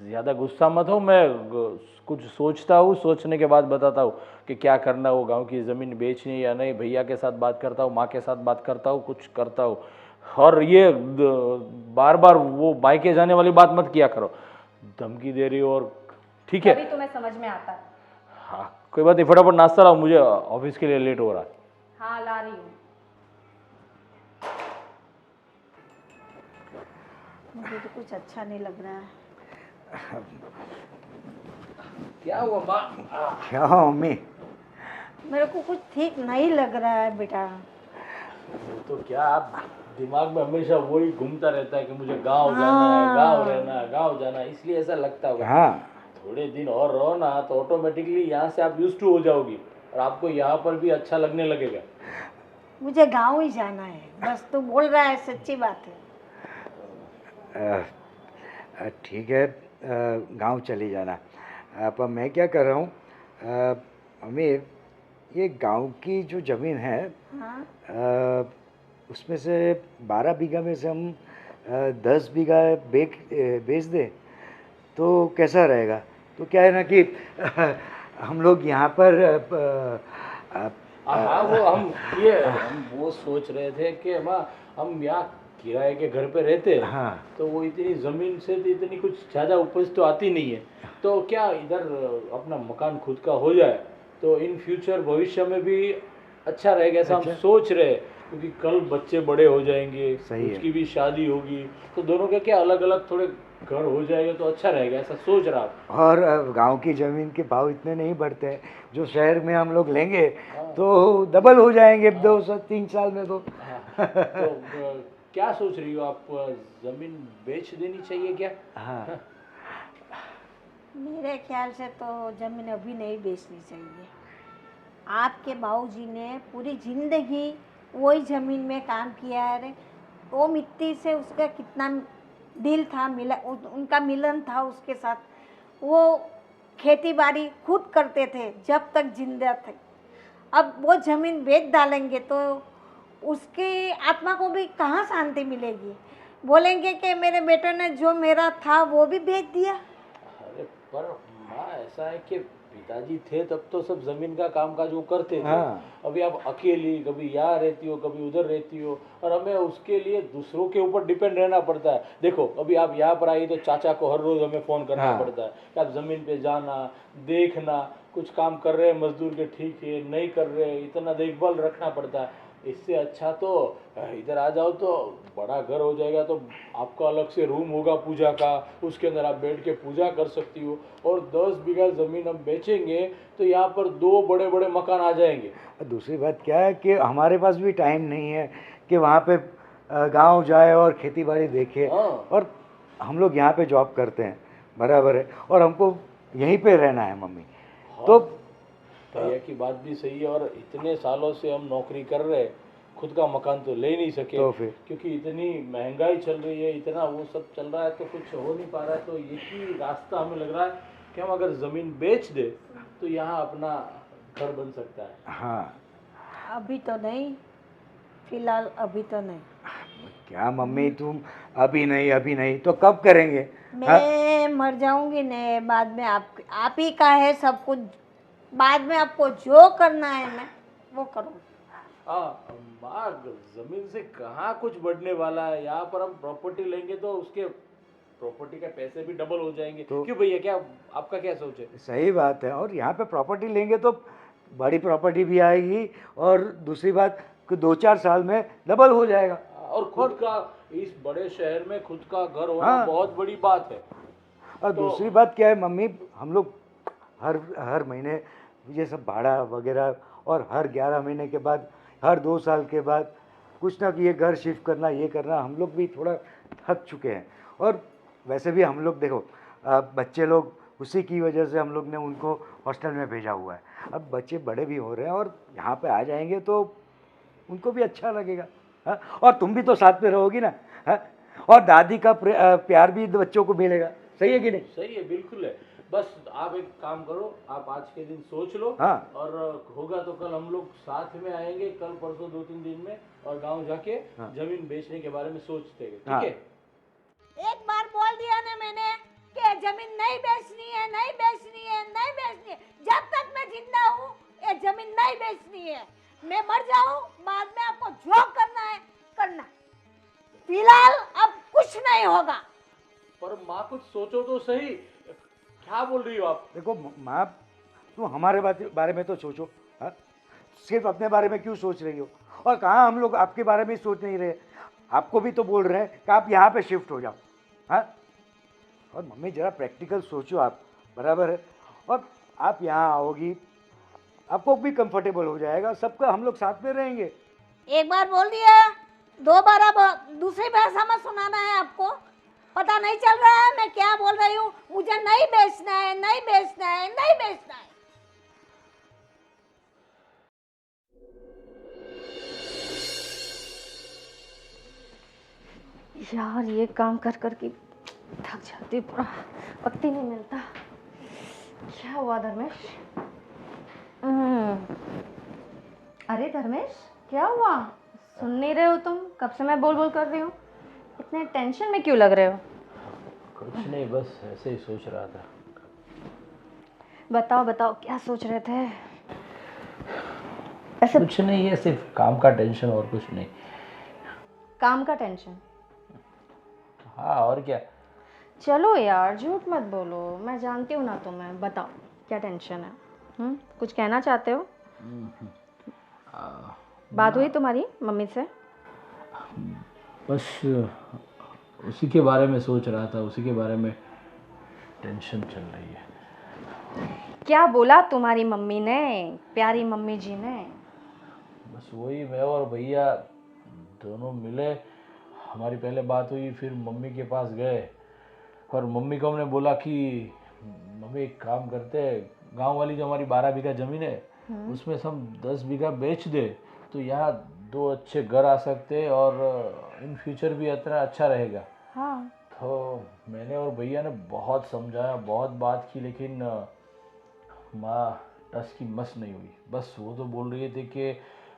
ज़्यादा गुस्सा मत हो, मैं कुछ सोचता हूँ, सोचने के बाद बताता हूँ कि क्या करना हो, गांव की ज़मीन बेचनी या नहीं, भैया के साथ बात करता हूँ, माँ के साथ बात करता हूँ, कुछ करता हूँ। और ये बार बार वो मायके जाने वाली बात मत किया करो, धमकी दे रही हो। और ठीक है, अभी तुम्हें समझ में आता है। हाँ कोई बात नहीं, फटाफट नाश्ता लाओ, मुझे ऑफिस के लिए लेट हो रहा है। हाँ ला रही हूँ। मुझे तो कुछ अच्छा नहीं लग रहा है। क्या हुआ माँ। क्या हो मम्मी? मेरे को कुछ ठीक नहीं लग रहा है बेटा। तो क्या आप दिमाग में हमेशा वही घूमता रहता है कि मुझे गांव जाना है, गांव रहना है, गांव जाना है, इसलिए ऐसा लगता होगा। हाँ, थोड़े दिन और रहो ना तो ऑटोमेटिकली यहाँ से आप यूज्ड टू हो जाओगी और आपको यहाँ पर भी अच्छा लगने लगेगा। मुझे गांव ही जाना है, बस तू बोल रहा है सच्ची बात है। ठीक है, गांव चली जाना। पर मैं क्या कर रहा हूँ, मम्मी ये गांव की जो ज़मीन है, हाँ? उसमें से 12 बीघा में से हम 10 बीघा बेच दें तो कैसा रहेगा? तो क्या है ना कि हम लोग यहाँ पर हाँ हम वो सोच रहे थे कि माँ हम यहाँ किराए के घर पे रहते हैं, हाँ, तो वो इतनी ज़मीन से तो इतनी कुछ ज़्यादा उपज तो आती नहीं है, तो क्या इधर अपना मकान खुद का हो जाए तो इन फ्यूचर भविष्य में भी अच्छा रहेगा, ऐसा हम सोच रहे हैं। क्योंकि कल बच्चे बड़े हो जाएंगे, सही है। उसकी भी शादी होगी, तो दोनों के क्या अलग अलग थोड़े घर हो जाएगा तो अच्छा रहेगा, ऐसा सोच रहा हूँ। और गांव की ज़मीन के भाव इतने नहीं बढ़ते हैं जो शहर में हम लोग लेंगे तो डबल हो जाएंगे 2-3 साल में तो। तो क्या सोच रही हो आप, जमीन बेच देनी चाहिए क्या? हाँ, मेरे ख्याल से तो ज़मीन अभी नहीं बेचनी चाहिए। आपके बाबूजी ने पूरी ज़िंदगी वही ज़मीन में काम किया है रे। वो मिट्टी से उसका कितना दिल था, उनका मिलन था उसके साथ। वो खेती बाड़ी खुद करते थे जब तक जिंदा थे। अब वो ज़मीन बेच डालेंगे तो उसकी आत्मा को भी कहाँ शांति मिलेगी। बोलेंगे कि मेरे बेटे ने जो मेरा था वो भी बेच दिया। अरे पर माँ ऐसा है कि पिताजी थे तब तो सब जमीन का काम काज वो करते थे। हाँ। अभी आप अकेली कभी यहाँ रहती हो कभी उधर रहती हो और हमें उसके लिए दूसरों के ऊपर डिपेंड रहना पड़ता है। देखो अभी आप यहाँ पर आई तो चाचा को हर रोज हमें फोन करना हाँ। पड़ता है कि आप जमीन पे जाना, देखना, कुछ काम कर रहे हैं मजदूर के ठीक है, नहीं कर रहे इतना देखभाल रखना पड़ता है। इससे अच्छा तो इधर आ जाओ तो बड़ा घर हो जाएगा, तो आपका अलग से रूम होगा पूजा का, उसके अंदर आप बैठ के पूजा कर सकती हो। और 10 बीघा ज़मीन हम बेचेंगे तो यहाँ पर 2 बड़े बड़े मकान आ जाएंगे। दूसरी बात क्या है कि हमारे पास भी टाइम नहीं है कि वहाँ पे गांव जाए और खेती बाड़ी देखे। हाँ। और हम लोग यहाँ पे जॉब करते हैं, बराबर है, और हमको यहीं पे रहना है मम्मी। हाँ। तो भैया की बात भी सही है, और इतने सालों से हम नौकरी कर रहे हैं, खुद का मकान तो ले नहीं सके तो फिर क्योंकि इतनी महंगाई चल रही है, इतना वो सब चल रहा है, तो कुछ हो नहीं पा रहा है। तो एक ही रास्ता हमें लग रहा है कि हम अगर ज़मीन बेच दे तो यहाँ अपना घर बन सकता है। हाँ। अभी तो नहीं, फिलहाल अभी तो नहीं। क्या मम्मी तुम अभी नहीं तो कब करेंगे? मैं मर जाऊंगी ने, बाद में आप ही का है सब कुछ, बाद में आपको जो करना है मैं वो करूँगी। माँ, जमीन से कहाँ कुछ बढ़ने वाला है। यहाँ पर हम प्रॉपर्टी लेंगे तो उसके प्रॉपर्टी के पैसे भी डबल हो जाएंगे। क्यों भैया, क्या आपका क्या सोच है? सही बात है। और यहाँ पे प्रॉपर्टी लेंगे तो बड़ी प्रॉपर्टी भी आएगी, और दूसरी बात कि 2-4 साल में डबल हो जाएगा। और खुद का इस बड़े शहर में खुद का घर होना हाँ। बहुत बड़ी बात है। और दूसरी बात क्या है मम्मी, हम लोग हर महीने ये सब भाड़ा वगैरह, और हर 11 महीने के बाद, हर 2 साल के बाद कुछ ना कि ये घर शिफ्ट करना, ये करना, हम लोग भी थोड़ा थक चुके हैं। और वैसे भी हम लोग देखो, बच्चे लोग, उसी की वजह से हम लोग ने उनको हॉस्टल में भेजा हुआ है। अब बच्चे बड़े भी हो रहे हैं और यहाँ पे आ जाएंगे तो उनको भी अच्छा लगेगा। हाँ, और तुम भी तो साथ में रहोगी ना। हाँ, और दादी का प्यार भी बच्चों को मिलेगा। सही है कि नहीं? सही है, बिल्कुल है। बस आप एक काम करो, आप आज के दिन सोच लो। हाँ। और होगा तो कल हम लोग साथ में आएंगे, कल परसों 2-3 दिन में, और गांव जाके हाँ। जमीन बेचने के बारे में सोचते हैं। हाँ। ठीक है? एक बार बोल दिया ना मैंने कि जमीन नहीं बेचनी है, नहीं बेचनी है, नहीं बेचनी है। जब तक मैं जिंदा हूँ ये जमीन नहीं बेचनी है। मैं मर जाऊँ, बाद में आपको जो करना है करना, फिलहाल अब कुछ नहीं होगा। पर माँ कुछ सोचो तो सही, क्या बोल रही हो आप? देखो माँ, तुम हमारे बारे में तो सोचो। हाँ, सिर्फ अपने बारे में क्यों सोच रही हो? और कहाँ हम लोग आपके बारे में सोच नहीं रहे, आपको भी तो बोल रहे हैं कि आप यहाँ पे शिफ्ट हो जाओ। हाँ, और मम्मी जरा प्रैक्टिकल सोचो आप, बराबर है? और आप यहाँ आओगी, आपको भी कंफर्टेबल हो जाएगा, सबका हम लोग साथ में रहेंगे। एक बार बोल दिया, 2 बार अब दूसरी भाषा में सुनाना है आपको? पता नहीं चल रहा है मैं क्या बोल रही हूँ? मुझे नहीं बेचना है, नहीं बेचना है, नहीं बेचना है। यार ये काम कर कर के थक जाती, पूरा वक्त ही नहीं मिलता। क्या हुआ धर्मेश? अरे धर्मेश, क्या हुआ? सुन नहीं रहे हो तुम? कब से मैं बोल बोल कर रही हूँ। इतने टेंशन में क्यों लग रहे हो? कुछ नहीं, बस ऐसे ही सोच रहा था। बताओ बताओ, क्या सोच रहे थे? ऐसे कुछ नहीं है, सिर्फ काम का टेंशन और कुछ नहीं। काम का टेंशन? हाँ, और क्या। चलो यार, झूठ मत बोलो, मैं जानती हूँ ना तुम्हें। बताओ क्या टेंशन है? कुछ कहना चाहते हो? बात हुई तुम्हारी मम्मी से? बस उसी के बारे में सोच रहा था, उसी के बारे में टेंशन चल रही है। क्या बोला तुम्हारी मम्मी ने, प्यारी मम्मी जी ने? बस वही, मैं और भैया दोनों मिले, हमारी पहले बात हुई, फिर मम्मी के पास गए और मम्मी को हमने बोला कि मम्मी एक काम करते हैं, गांव वाली जो हमारी 12 बीघा ज़मीन है उसमें से हम 10 बीघा बेच दे तो यहाँ 2 अच्छे घर आ सकते हैं और इन फ्यूचर भी इतना अच्छा रहेगा। हाँ। तो मैंने और भैया ने बहुत समझाया, बहुत बात की, लेकिन माँ टस की मस नहीं हुई। बस वो तो बोल रही थे कि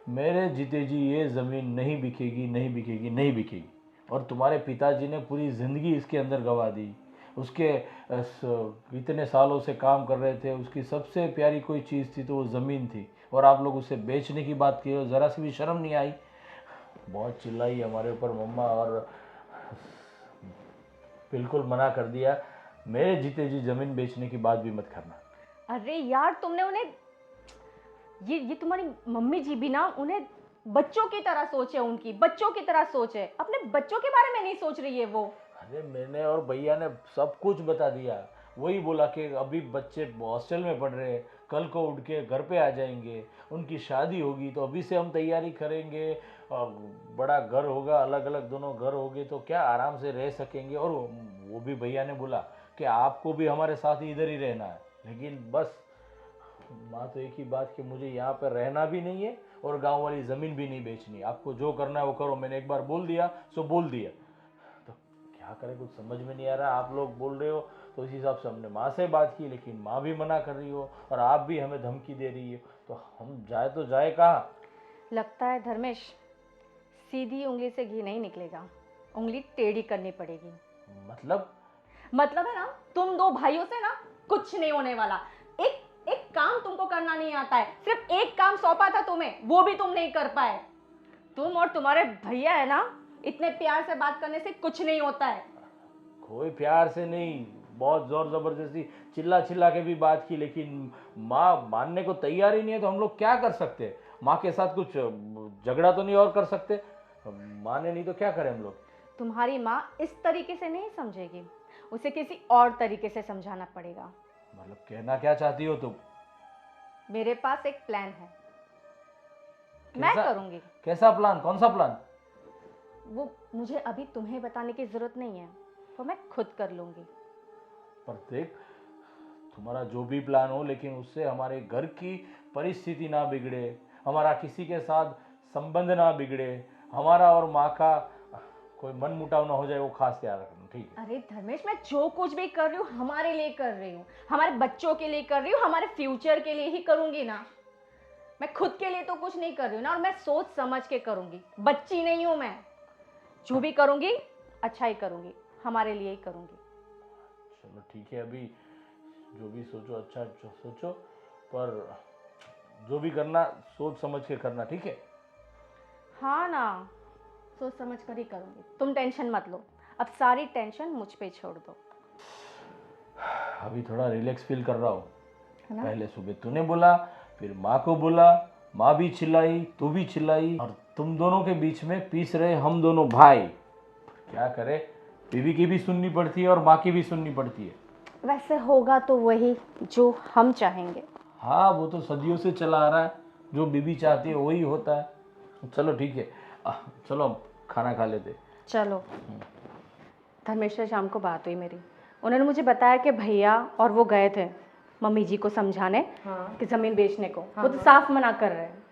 मेरे जीते जी ये ज़मीन नहीं बिकेगी, नहीं बिकेगी, नहीं बिकेगी। और तुम्हारे पिताजी ने पूरी ज़िंदगी इसके अंदर गंवा दी, उसके इतने सालों से काम कर रहे थे, उसकी सबसे प्यारी कोई चीज़ थी तो वो ज़मीन थी, और आप लोग उसे बेचने की बात की, ज़रा सी भी शर्म नहीं आई। बहुत चिल्लाई हमारे ऊपर मम्मा, और बिल्कुल मना कर दिया, मेरे जीते जी ज़मीन बेचने की बात भी मत करना। अरे यार, तुमने उन्हें, ये तुम्हारी मम्मी जी भी ना, उन्हें बच्चों की तरह सोचे, उनकी बच्चों की तरह सोचे, अपने बच्चों के बारे में नहीं सोच रही है वो। अरे मैंने और भैया ने सब कुछ बता दिया, वही बोला कि अभी बच्चे हॉस्टल में पढ़ रहे हैं, कल को उठ के घर पे आ जाएंगे, उनकी शादी होगी तो अभी से हम तैयारी करेंगे, और बड़ा घर होगा, अलग अलग दोनों घर होंगे तो क्या आराम से रह सकेंगे। और वो भी भैया ने बोला कि आपको भी हमारे साथ ही इधर ही रहना है, लेकिन बस माँ तो एक ही बात कि मुझे यहाँ पर रहना भी नहीं है और गांव वाली ज़मीन भी नहीं बेचनी, आपको जो करना है वो करो। मैंने एक बार बोल दिया सो बोल दिया, तो क्या करें, कुछ समझ में नहीं आ रहा। आप लोग बोल रहे हो तो इस हिसाब से हमने माँ से बात की, लेकिन माँ भी मना कर रही हो और आप भी हमें धमकी दे रही हो, तो हम जाए तो जाए कहाँ? लगता है धर्मेश, सीधी उंगली से घी नहीं निकलेगा, उंगली टेढ़ी करनी पड़ेगी। मतलब? मतलब है ना तुम दो भाइयों से ना कुछ नहीं होने वाला। एक एक काम तुमको करना नहीं आता है, सिर्फ एक काम सौंपा था तुम्हें, वो भी तुम नहीं कर पाए। तुम और तुम्हारे भैया है ना, इतने प्यार से बात करने से कुछ नहीं होता है। कोई प्यार से नहीं, बहुत जोर जबरदस्ती चिल्ला चिल्ला के भी बात की, लेकिन माँ मानने को तैयार ही नहीं है। तो हम लोग क्या कर सकते हैं? माँ के साथ कुछ झगड़ा तो नहीं और कर सकते? माने नहीं तो क्या करें हम लोग? तुम्हारी माँ इस तरीके से नहीं समझेगी, उसे किसी और तरीके से समझाना पड़ेगा। मतलब कहना क्या चाहती हो तुम? मेरे पास एक प्लान है, मैं कैसा- करूंगी कैसा प्लान? कौन सा प्लान? वो मुझे अभी तुम्हें बताने की जरूरत नहीं है, वो मैं खुद कर लूंगी। पर देख, तुम्हारा जो भी प्लान हो, लेकिन उससे हमारे घर की परिस्थिति ना बिगड़े, हमारा किसी के साथ संबंध ना बिगड़े, हमारा और माँ का कोई मन मुटाव ना हो जाए, वो खास ध्यान रखना, ठीक है? अरे धर्मेश, मैं जो कुछ भी कर रही हूँ हमारे लिए कर रही हूँ, हमारे बच्चों के लिए कर रही हूँ, हमारे फ्यूचर के लिए ही करूंगी ना। मैं खुद के लिए तो कुछ नहीं कर रही हूँ ना, और मैं सोच समझ के करूंगी। बच्ची नहीं हूँ मैं, जो भी करूंगी अच्छा ही करूंगी, हमारे लिए ही करूंगी। चलो ठीक है, अभी जो भी सोचो अच्छा सोचो, पर जो भी करना सोच समझ के करना, ठीक है? हाँ ना, सोच समझ कर ही करूंगी, तुम टेंशन मत लो। अब सारी टेंशन मुझ पे छोड़ दो। अभी थोड़ा रिलैक्स फील कर रहा हूँ। है ना? पहले सुबह तूने बोला, फिर माँ को बोला, माँ भी चिल्लाई, तू भी चिल्लाई, और तुम दोनों के बीच में पीस रहे हम दोनों भाई। क्या करे, बीवी की भी सुननी पड़ती है और माँ की भी सुननी पड़ती है। वैसे होगा तो वही जो हम चाहेंगे। हाँ, वो तो सदियों से चला आ रहा है, जो बीवी चाहती है वही होता है। चलो ठीक है, चलो अब खाना खा लेते। चलो। धर्मेश से शाम को बात हुई मेरी, उन्होंने मुझे बताया कि भैया और वो गए थे मम्मी जी को समझाने कि ज़मीन बेचने को। वो तो साफ मना कर रहे हैं।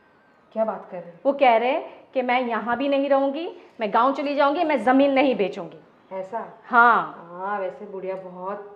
क्या बात कर रहे हैं? वो कह रहे हैं कि मैं यहाँ भी नहीं रहूँगी, मैं गांव चली जाऊँगी, मैं ज़मीन नहीं बेचूंगी। ऐसा? हाँ, हाँ, वैसे बुढ़िया बहुत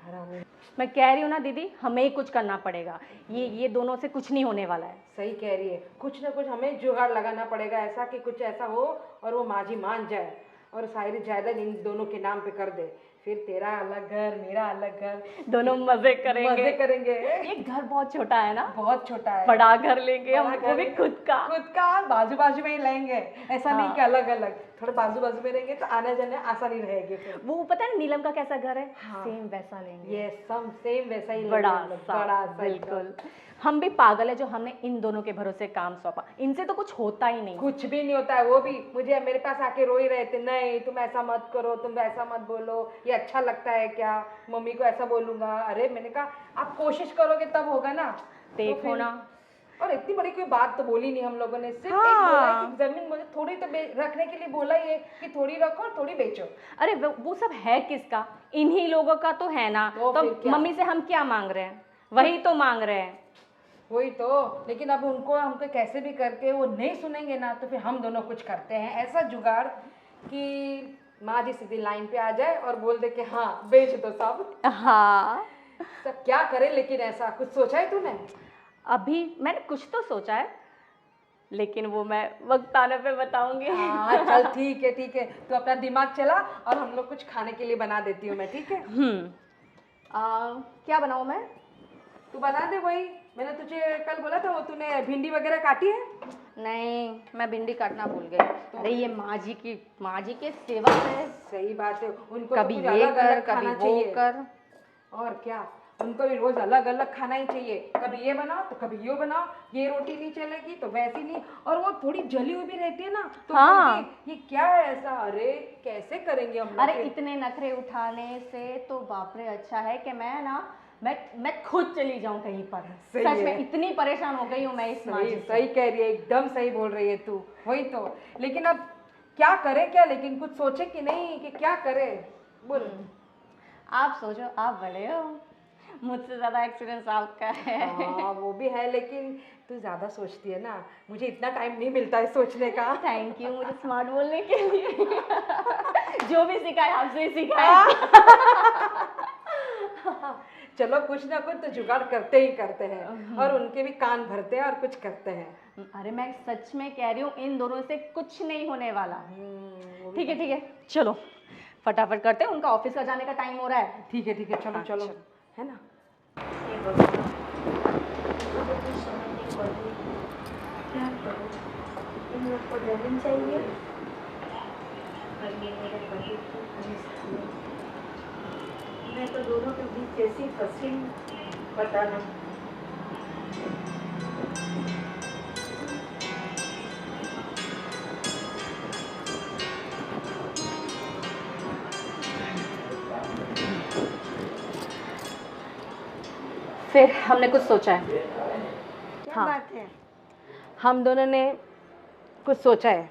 हरामी। मैं कह रही हूँ ना दीदी, हमें ही कुछ करना पड़ेगा। ये दोनों से कुछ नहीं होने वाला है। सही कह रही है, कुछ ना कुछ हमें जुगाड़ लगाना पड़ेगा, ऐसा कि कुछ ऐसा हो और वो माँ मान जाए और सारी जायदाद इन दोनों के नाम पे कर दे। फिर तेरा अलग घर, मेरा अलग घर, दोनों मजे करेंगे। मजे करेंगे। ये घर बहुत छोटा है ना, बहुत छोटा है। बड़ा घर लेंगे हम, बड़ा वो भी घर खुद का। खुद का, बाजू बाजू में ही लेंगे। ऐसा नहीं कि अलग अलग, थोड़े बाजू बाजू में रहेंगे तो आने जाने आसानी रहेगी। फिर वो पता है नीलम का कैसा घर है, हाँ। सेम वैसा लेंगे। ये सब सेम वैसा ही बड़ा लेंगे हम लोग, सा, बड़ा सा बिल्कुल। हम भी पागल है जो हमने इन दोनों के भरोसे काम सौंपा, इनसे तो कुछ होता ही नहीं। कुछ भी नहीं होता है। वो भी मुझे मेरे पास आके रो ही रहे थे, नहीं तुम ऐसा मत करो, तुम वैसा मत बोलो, ये अच्छा लगता है क्या, मम्मी को ऐसा बोलूंगा। अरे मैंने कहा आप कोशिश करोगे तब होगा ना। देखो तो फिर- ना। और इतनी बड़ी कोई बात तो बोली नहीं हम लोगों ने, सिर्फ एक हाँ। बोला है कि जमीन मुझे थोड़ी तो रखने के लिए बोला ही है कि थोड़ी रखो और थोड़ी बेचो। अरे वो सब है किसका, इन्हीं लोगों का तो है ना। तो फिर तो क्या? मम्मी से हम क्या मांग रहे हैं, वही तो मांग रहे हैं। वही तो, लेकिन अब उनको हमको कैसे भी करके वो नहीं सुनेंगे ना, तो फिर हम दोनों कुछ करते हैं ऐसा जुगाड़ कि माँ जी सीधी लाइन पे आ जाए और बोल दे कि हाँ बेच दो सब। हाँ, सब क्या करे, लेकिन ऐसा कुछ सोचा है तूने? अभी मैंने कुछ तो सोचा है, लेकिन वो मैं वक्त आने पे बताऊंगी। हाँ चल ठीक है ठीक है, तू अपना दिमाग चला और हम लोग कुछ खाने के लिए बना देती हूँ मैं, ठीक है? क्या बनाऊं मैं? तू बना दे वही, मैंने तुझे कल बोला था, वो तूने भिंडी वगैरह काटी है? नहीं, मैं भिंडी काटना भूल गई। अरे ये माँ जी के सेवा है, सही बात है, उनको कभी तो कुछ ये अलग कर अलग कभी खाना वो चाहिए। कर। और क्या, उनको भी रोज अलग अलग खाना ही चाहिए, कभी ये बनाओ तो कभी ये बनाओ, ये रोटी नहीं चलेगी तो वैसी नहीं। और वो थोड़ी जली हुई भी रहती है ना, तो हाँ। बोलती, ये क्या है ऐसा, अरे कैसे करेंगे हम लोग अरे फिर? इतने नखरे उठाने से तो बाप रे, अच्छा है कि मैं खुद चली जाऊं कहीं पर। सही सच है। में इतनी परेशान हो गई हूँ मैं इस माँ जी सही से। सही कह रही है, एकदम सही बोल रही है तू। वही तो, लेकिन अब क्या करे क्या, लेकिन कुछ सोचे कि नहीं कि क्या करे, बोल। आप सोचो, आप बड़े हो, मुझसे ज्यादा एक्सपीरियंस आपका है। हाँ वो भी है, लेकिन तू ज्यादा सोचती है ना, मुझे इतना टाइम नहीं मिलता है सोचने का। थैंक यू मुझे स्मार्ट बोलने के लिए। जो भी सिखाए आपसे ही सिखाए। चलो कुछ ना कुछ तो जुगाड़ करते ही करते हैं, और उनके भी कान भरते हैं और कुछ करते हैं। अरे मैं सच में कह रही हूँ, इन दोनों से कुछ नहीं होने वाला। वो भी ठीक है चलो, फटाफट करते हैं, उनका ऑफिस का जाने का टाइम हो रहा है। ठीक है, चलो चलो, है ना। क्या करूं? इन लोग को जमीन चाहिए और ये मेरे पति को पुलिस। मैं तो दोनों के बीच कैसी फंसी हूं, पता नहीं। फिर हमने कुछ सोचा है। क्या हाँ। बात है? हम दोनों ने कुछ सोचा है।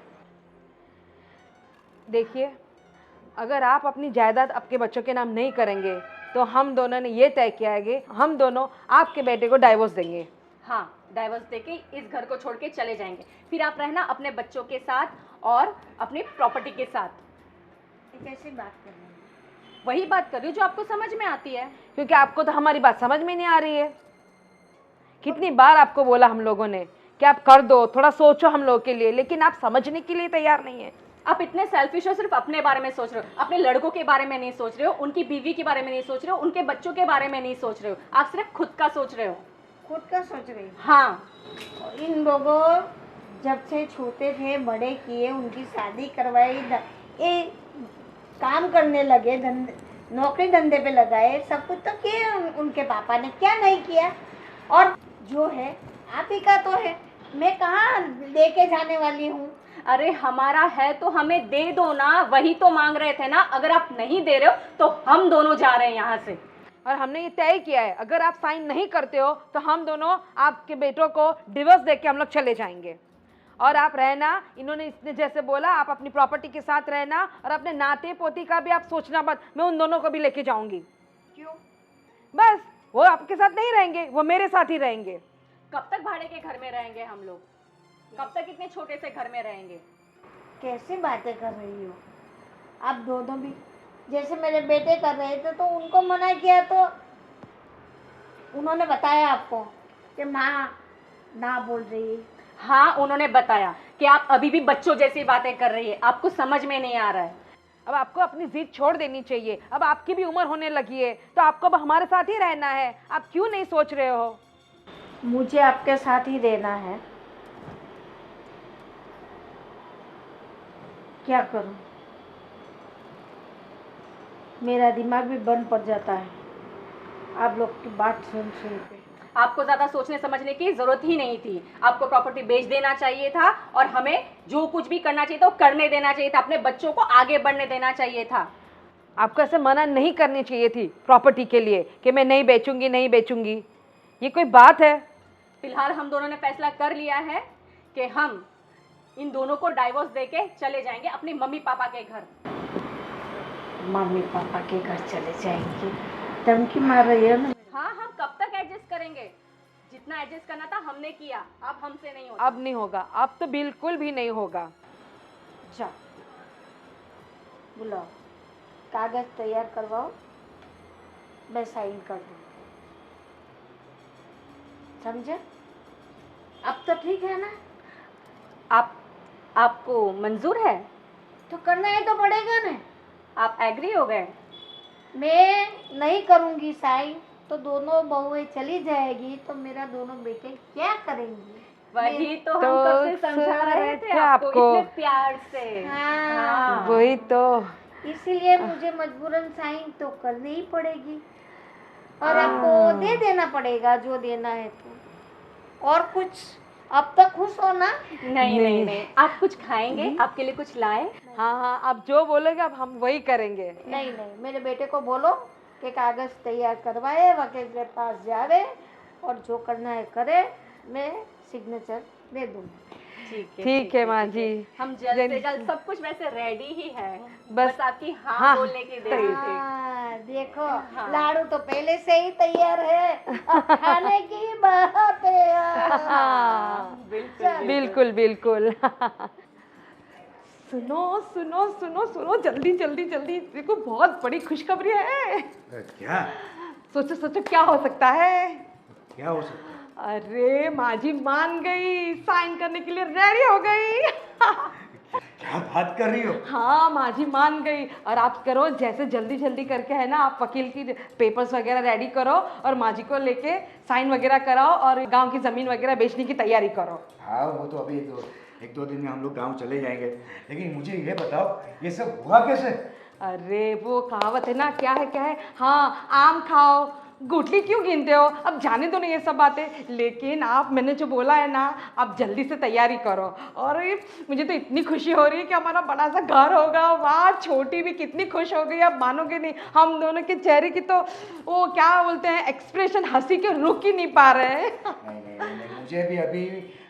देखिए, अगर आप अपनी जायदाद आपके बच्चों के नाम नहीं करेंगे तो हम दोनों ने ये तय किया है कि हम दोनों आपके बेटे को डाइवोर्स देंगे। हाँ, डाइवोर्स देके इस घर को छोड़ के चले जाएंगे, फिर आप रहना अपने बच्चों के साथ और अपनी प्रॉपर्टी के साथ। ये कैसी बात कर रहे हैं? वही बात कर रही हूँ जो आपको समझ में आती है। क्योंकि आपको तो हमारी बात समझ में नहीं आ रही है। कितनी बार आपको बोला हम लोगों ने कि आप कर दो, थोड़ा सोचो हम लोगों के लिए, लेकिन आप समझने के लिए तैयार नहीं है। आप इतने सेल्फिश हो, सिर्फ अपने बारे में सोच रहे हो, अपने लड़कों के बारे में नहीं सोच रहे हो, उनकी बीवी के बारे में नहीं सोच रहे हो, उनके बच्चों के बारे में नहीं सोच रहे हो, आप सिर्फ खुद का सोच रहे हो। खुद का सोच रही हूँ। हाँ, और इन लोगों जब से छोटे थे, बड़े किए, उनकी शादी करवाई, ये काम करने लगे, नौकरी धंधे पे लगाए, सब कुछ तो किए उनके पापा ने, क्या नहीं किया। और जो है आप ही का तो है, मैं कहाँ लेके जाने वाली हूँ। अरे हमारा है तो हमें दे दो ना, वही तो मांग रहे थे ना। अगर आप नहीं दे रहे हो तो हम दोनों जा रहे हैं यहाँ से। और हमने ये तय किया है, अगर आप साइन नहीं करते हो तो हम दोनों आपके बेटों को डिवोर्स देके हम लोग चले जाएंगे। और आप रहना, इन्होंने इसने जैसे बोला, आप अपनी प्रॉपर्टी के साथ रहना, और अपने नाते पोती का भी आप सोचना मत। मैं उन दोनों को भी लेके जाऊंगी। क्यों? बस वो आपके साथ नहीं रहेंगे, वो मेरे साथ ही रहेंगे। कब तक भाड़े के घर में रहेंगे हम लोग? कब तक इतने छोटे से घर में रहेंगे? कैसी बातें कर रही हो आप दोनों भी? जैसे मेरे बेटे कर रहे थे तो उनको मना किया तो उन्होंने बताया आपको कि माँ ना बोल रही है। हाँ, उन्होंने बताया कि आप अभी भी बच्चों जैसी बातें कर रही है, आपको समझ में नहीं आ रहा है। अब आपको अपनी जिद छोड़ देनी चाहिए। अब आपकी भी उम्र होने लगी है तो आपको अब हमारे साथ ही रहना है। आप क्यों नहीं सोच रहे हो? मुझे आपके साथ ही रहना है। क्या करूं? मेरा दिमाग भी बंद पड़ जाता है आप लोग की बात सुन सुन के। आपको ज़्यादा सोचने समझने की ज़रूरत ही नहीं थी। आपको प्रॉपर्टी बेच देना चाहिए था और हमें जो कुछ भी करना चाहिए था वो करने देना चाहिए था, अपने बच्चों को आगे बढ़ने देना चाहिए था। आपको ऐसे मना नहीं करनी चाहिए थी प्रॉपर्टी के लिए कि मैं नहीं बेचूंगी, नहीं बेचूंगी। ये कोई बात है? फिलहाल हम दोनों ने फैसला कर लिया है कि हम इन दोनों को डाइवोर्स देके चले जाएंगे अपने मम्मी पापा के घर। मम्मी पापा के घर चले जाएंगे? धमकी मार रही है ना? हाँ, हम कब तक एडजस्ट करेंगे? जितना एडजस्ट करना था हमने किया, अब हमसे नहीं होता। अब नहीं होगा, अब तो बिल्कुल भी नहीं होगा। जाओ, बुलाओ, कागज तैयार करवाओ, मैं साइन कर दूँ। समझे? अब तो ठीक है ना? आपको मंजूर है? तो करना है तो पड़ेगा ना। आप एग्री हो गए? मैं नहीं करूँगी साइन तो दोनों बहुएं चली जाएगी तो मेरा दोनों बेटे क्या करेंगे? वही तो हम तो कब से समझा रहे थे आपको इतने प्यार से। हाँ। वही तो। इसीलिए मुझे मजबूरन साइन तो करनी ही पड़ेगी और आपको दे देना पड़ेगा जो देना है। तो और कुछ, अब तक खुश हो ना? नहीं, आप कुछ खाएंगे? आपके लिए कुछ लाए? हाँ, आप जो बोलोगे अब हम वही करेंगे। नहीं, मेरे बेटे को बोलो कि कागज तैयार करवाए, वकील के पास जावे और जो करना है करे, मैं सिग्नेचर दे दूँगी। ठीक है माँ जी। हम जल्द से जल्द, सब कुछ वैसे रेडी ही है, बस बस आपकी हाँ, हाँ बोलने की देरी थी। देखो लाड़ू तो पहले से ही तैयार है, अब खाने की बात है। बिल्कुल बिल्कुल। सुनो सुनो सुनो सुनो, जल्दी जल्दी जल्दी, देखो बहुत बड़ी खुशखबरी है। क्या? सोचो सोचो क्या हो सकता है? क्या हो सकता है? अरे माँ जी मान गई, साइन करने के लिए रेडी हो गई। क्या क्या बात कर रही हो? हाँ माँ जी मान गई। और आप करो जैसे जल्दी जल्दी करके है ना, आप वकील की पेपर्स वगैरह रेडी करो और माँ जी को लेके साइन वगैरह कराओ और गांव की ज़मीन वगैरह बेचने की तैयारी करो। हाँ वो तो अभी एक दो दिन में हम लोग गांव चले जाएंगे, लेकिन मुझे ये बताओ ये सब हुआ कैसे? अरे वो कहावत है ना, क्या है, हाँ आम खाओ गुठली क्यों गिनते हो। अब जाने दो नहीं ये सब बातें, लेकिन आप मैंने जो बोला है ना, आप जल्दी से तैयारी करो। और मुझे तो इतनी खुशी हो रही है कि हमारा बड़ा सा घर होगा। वाह छोटी भी कितनी खुश हो गई, आप मानोगे नहीं। हम दोनों के चेहरे की तो वो क्या बोलते हैं एक्सप्रेशन, हंसी के रुक ही नहीं पा रहे हैं। नहीं, मुझे भी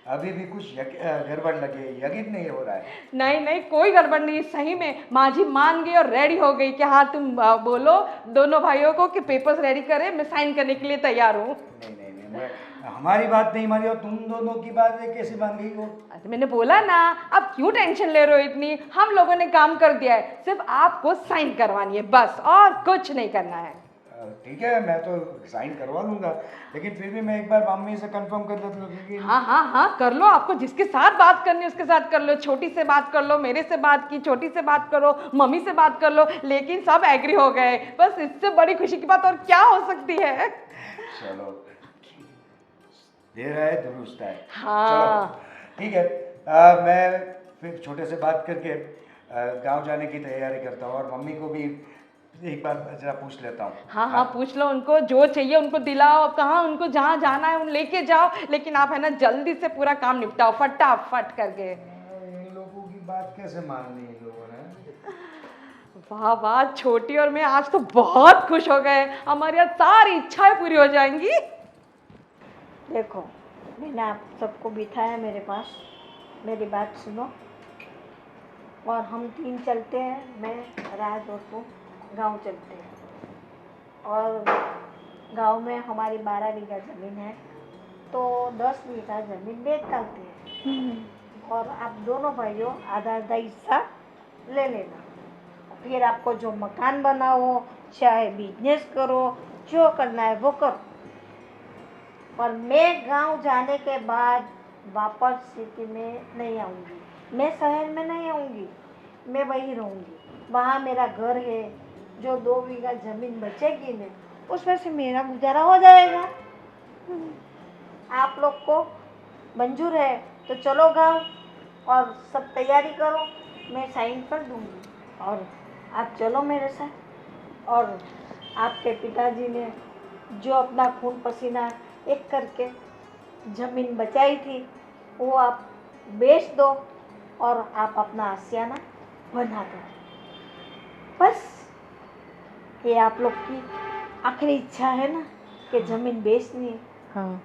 अभी भी कुछ गड़बड़ लगे, यकीन नहीं हो रहा है। नहीं कोई गड़बड़ नहीं, सही में माँ जी मान गई और रेडी हो गई कि हाँ तुम बोलो दोनों भाइयों को कि पेपर्स रेडी करें, मैं साइन करने के लिए तैयार हूँ। नहीं, हमारी बात नहीं मानी और तुम दोनों की बात कैसे मान गई हो? अरे मैंने बोला ना, अब क्यों टेंशन ले रहे हो इतनी, हम लोगों ने काम कर दिया है, सिर्फ आपको साइन करवानी है बस, और कुछ नहीं करना है। ठीक है, मैं तो साइन करवा लूंगा, लेकिन फिर भी मैं एक बार मम्मी से कंफर्म कर लेता हूँ क्योंकि हाँ कर लो, आपको जिसके साथ बात करनी है उसके साथ कर लो। छोटी से बात कर लो, मेरे से बात की, छोटी से बात करो, मम्मी से बात कर लो, लेकिन सब एग्री हो गए। बस इससे बड़ी खुशी की बात और क्या हो सकती है। चलो देर है दुरुस्त है। हाँ चलो ठीक है, मैं फिर छोटे से बात करके गांव जाने की तैयारी करता हूँ और मम्मी को भी एक बार जरा पूछ लेता हूँ। हाँ पूछ लो उनको, जो चाहिए उनको दिलाओ, कहाँ उनको जहाँ जाना है उन लेके जाओ, लेकिन आप है ना जल्दी से पूरा काम निपटाओ फटाफट करके। इन लोगों की बात कैसे माननी इन लोगों ने? वाह छोटी और मैं आज तो बहुत खुश हो गए, हमारी आज सारी इच्छाएं पूरी हो जाएंगी। देखो मैंने आप सबको बिठाया मेरे पास, मेरी बात सुनो और हम तीन चलते हैं, मैं राज और तुम गांव चलते हैं। और गांव में हमारी 12 बीघा ज़मीन है, तो 10 बीघा ज़मीन बेच डालते हैं और आप दोनों भाइयों आधा आधा हिस्सा ले लेना। फिर आपको जो मकान बनाओ, चाहे बिजनेस करो, जो करना है वो करो। और मैं गांव जाने के बाद वापस सिटी में नहीं आऊँगी, मैं शहर में नहीं आऊँगी, मैं वहीं रहूँगी। वहाँ मेरा घर है, जो 2 बीघा ज़मीन बचेगी ना उसमें से मेरा गुजारा हो जाएगा। आप लोग को मंजूर है तो चलो गांव और सब तैयारी करो, मैं साइन कर दूँगी और आप चलो मेरे साथ। और आपके पिताजी ने जो अपना खून पसीना एक करके ज़मीन बचाई थी वो आप बेच दो और आप अपना आशियाना बना दो। बस ये आप लोग की आखिरी इच्छा है ना कि ज़मीन बेचनी है, हाँ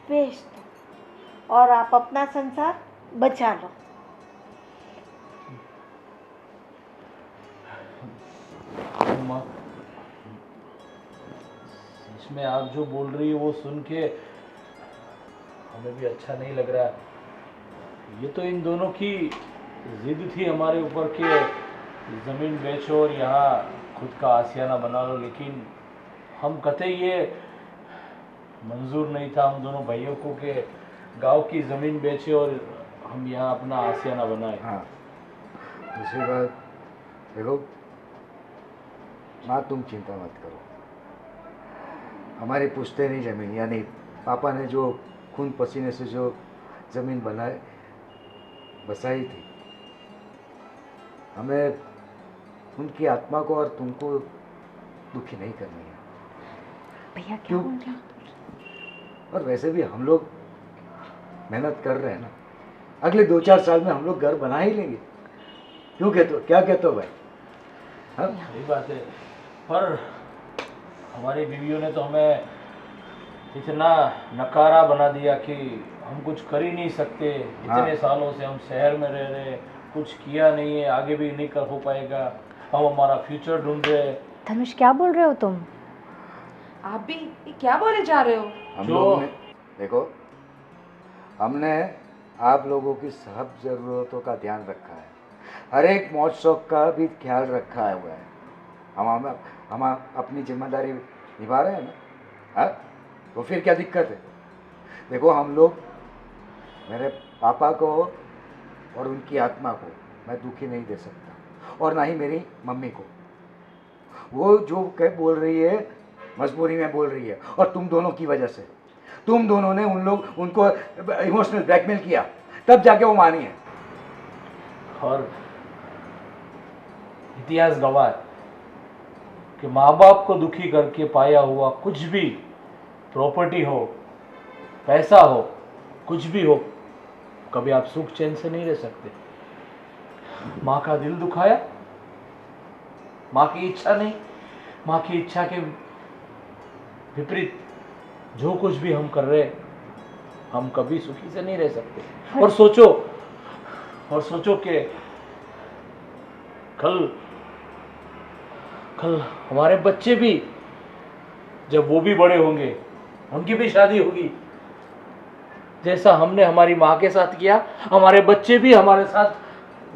बेच दो और आप अपना संसार बचा लो। अम्मा, सच में आप जो बोल रही हो वो सुन के हमें भी अच्छा नहीं लग रहा। ये तो इन दोनों की जिद थी हमारे ऊपर कि ज़मीन बेचो और यहाँ खुद का आशियाना बना लो, लेकिन हम कतई ये मंजूर नहीं था हम दोनों भाइयों को कि गांव की ज़मीन बेचे और हम यहाँ अपना आशियाना बनाए। हाँ दूसरी बात देखो माँ, तुम चिंता मत करो, हमारी पुश्तैनी ज़मीन यानी पापा ने जो खून पसीने से जो ज़मीन बसाई थी, हमें उनकी आत्मा को और तुमको दुखी नहीं करनी है। भैया क्या क्यों? बोल रहे हो? और वैसे भी हम लोग मेहनत कर रहे हैं ना, अगले 2-4 साल में हम लोग घर बना ही लेंगे। क्यों कहते हो, क्या कहते हो भाई? हाँ सही बात है, पर हमारी बीवियों ने तो हमें इतना नकारा बना दिया कि हम कुछ कर ही नहीं सकते। इतने सालों से हम शहर में रह रहे, कुछ किया नहीं है, आगे भी नहीं कर हो पाएगा। हम हमारा फ्यूचर ढूंढ रहे। धनुष क्या बोल रहे हो तुम? आप भी ये क्या बोले जा रहे हो? हम जो- लोग ने देखो, हमने आप लोगों की सब ज़रूरतों का ध्यान रखा है, हर एक मौज शौक का भी ख्याल रखा हुआ है। हम अपनी जिम्मेदारी निभा रहे हैं ना, हाँ? तो फिर क्या दिक्कत है? देखो हम लोग मेरे पापा को और उनकी आत्मा को मैं दुखी नहीं दे सकता, और ना ही मेरी मम्मी को। वो जो कह बोल रही है मजबूरी में बोल रही है, और तुम दोनों की वजह से। तुम दोनों ने उनको इमोशनल ब्लैकमेल किया, तब जाके वो मानी है। और इतिहास गवाह है कि माँ बाप को दुखी करके पाया हुआ कुछ भी, प्रॉपर्टी हो, पैसा हो, कुछ भी हो, कभी आप सुख चैन से नहीं रह सकते। माँ का दिल दुखाया, माँ की इच्छा नहीं, माँ की इच्छा के विपरीत जो कुछ भी हम कर रहे हैं, हम कभी सुखी से नहीं रह सकते। और सोचो कि कल हमारे बच्चे भी, जब वो भी बड़े होंगे, उनकी भी शादी होगी, जैसा हमने हमारी माँ के साथ किया, हमारे बच्चे भी हमारे साथ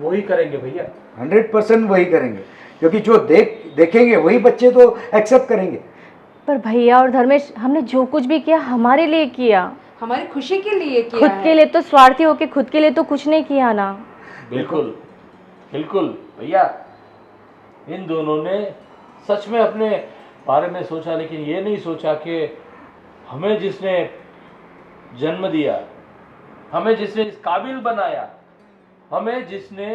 वही करेंगे भैया। 100% वही करेंगे, क्योंकि जो देखेंगे वही बच्चे तो एक्सेप्ट करेंगे। पर भैया और धर्मेश, हमने जो कुछ भी किया हमारे लिए किया, हमारी खुशी के लिए किया खुद है। के लिए तो स्वार्थी होके खुद के लिए तो कुछ नहीं किया ना। बिल्कुल बिल्कुल भैया, इन दोनों ने सच में अपने बारे में सोचा, लेकिन ये नहीं सोचा कि हमें जिसने जन्म दिया, हमें जिसने इस काबिल बनाया, हमें जिसने